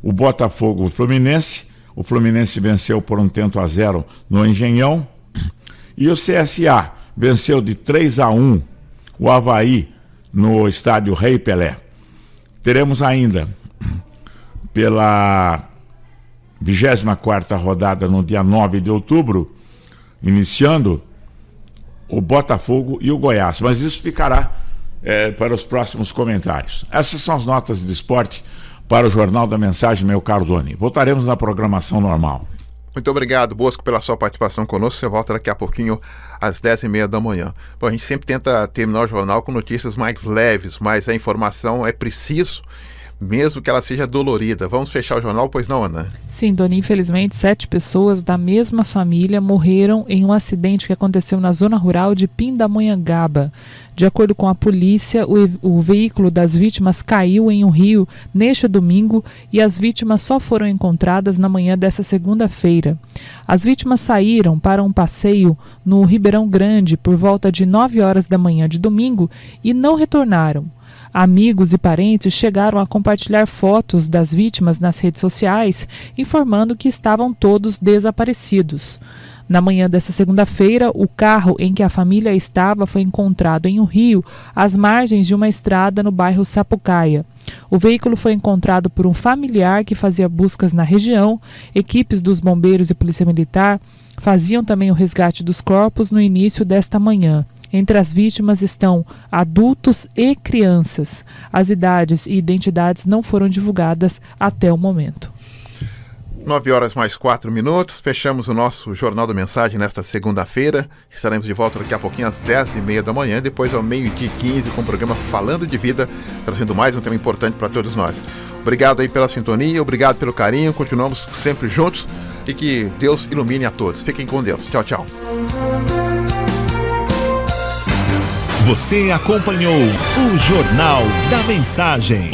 O Botafogo, o Fluminense venceu por 1-0 no Engenhão, e o CSA venceu de 3-1 o Avaí no estádio Rei Pelé. Teremos ainda, pela 24ª rodada, no dia 9 de outubro, iniciando o Botafogo e o Goiás, mas isso ficará para os próximos comentários. Essas são as notas de esporte para o Jornal da Mensagem, meu caro Doni. Voltaremos na programação normal. Muito obrigado, Bosco, pela sua participação conosco. Você volta daqui a pouquinho às 10h30 da manhã. Bom, a gente sempre tenta terminar o jornal com notícias mais leves, mas a informação é preciso, mesmo que ela seja dolorida. Vamos fechar o jornal, pois não, Ana? Sim, Doni, infelizmente 7 pessoas da mesma família morreram em um acidente que aconteceu na zona rural de Pindamonhangaba. De acordo com a polícia, o veículo das vítimas caiu em um rio neste domingo e as vítimas só foram encontradas na manhã dessa segunda-feira. As vítimas saíram para um passeio no Ribeirão Grande por volta de 9 horas da manhã de domingo e não retornaram. Amigos e parentes chegaram a compartilhar fotos das vítimas nas redes sociais, informando que estavam todos desaparecidos. Na manhã dessa segunda-feira, o carro em que a família estava foi encontrado em um rio, às margens de uma estrada no bairro Sapucaia. O veículo foi encontrado por um familiar que fazia buscas na região. Equipes dos bombeiros e polícia militar faziam também o resgate dos corpos no início desta manhã. Entre as vítimas estão adultos e crianças. As idades e identidades não foram divulgadas até o momento. 9h mais 4. Fechamos o nosso Jornal da Mensagem nesta segunda-feira. Estaremos de volta daqui a pouquinho às 10h30 da manhã, depois ao 12h15 com o programa Falando de Vida, trazendo mais um tema importante para todos nós. Obrigado aí pela sintonia, obrigado pelo carinho, continuamos sempre juntos e que Deus ilumine a todos. Fiquem com Deus. Tchau, tchau. Você acompanhou o Jornal da Mensagem.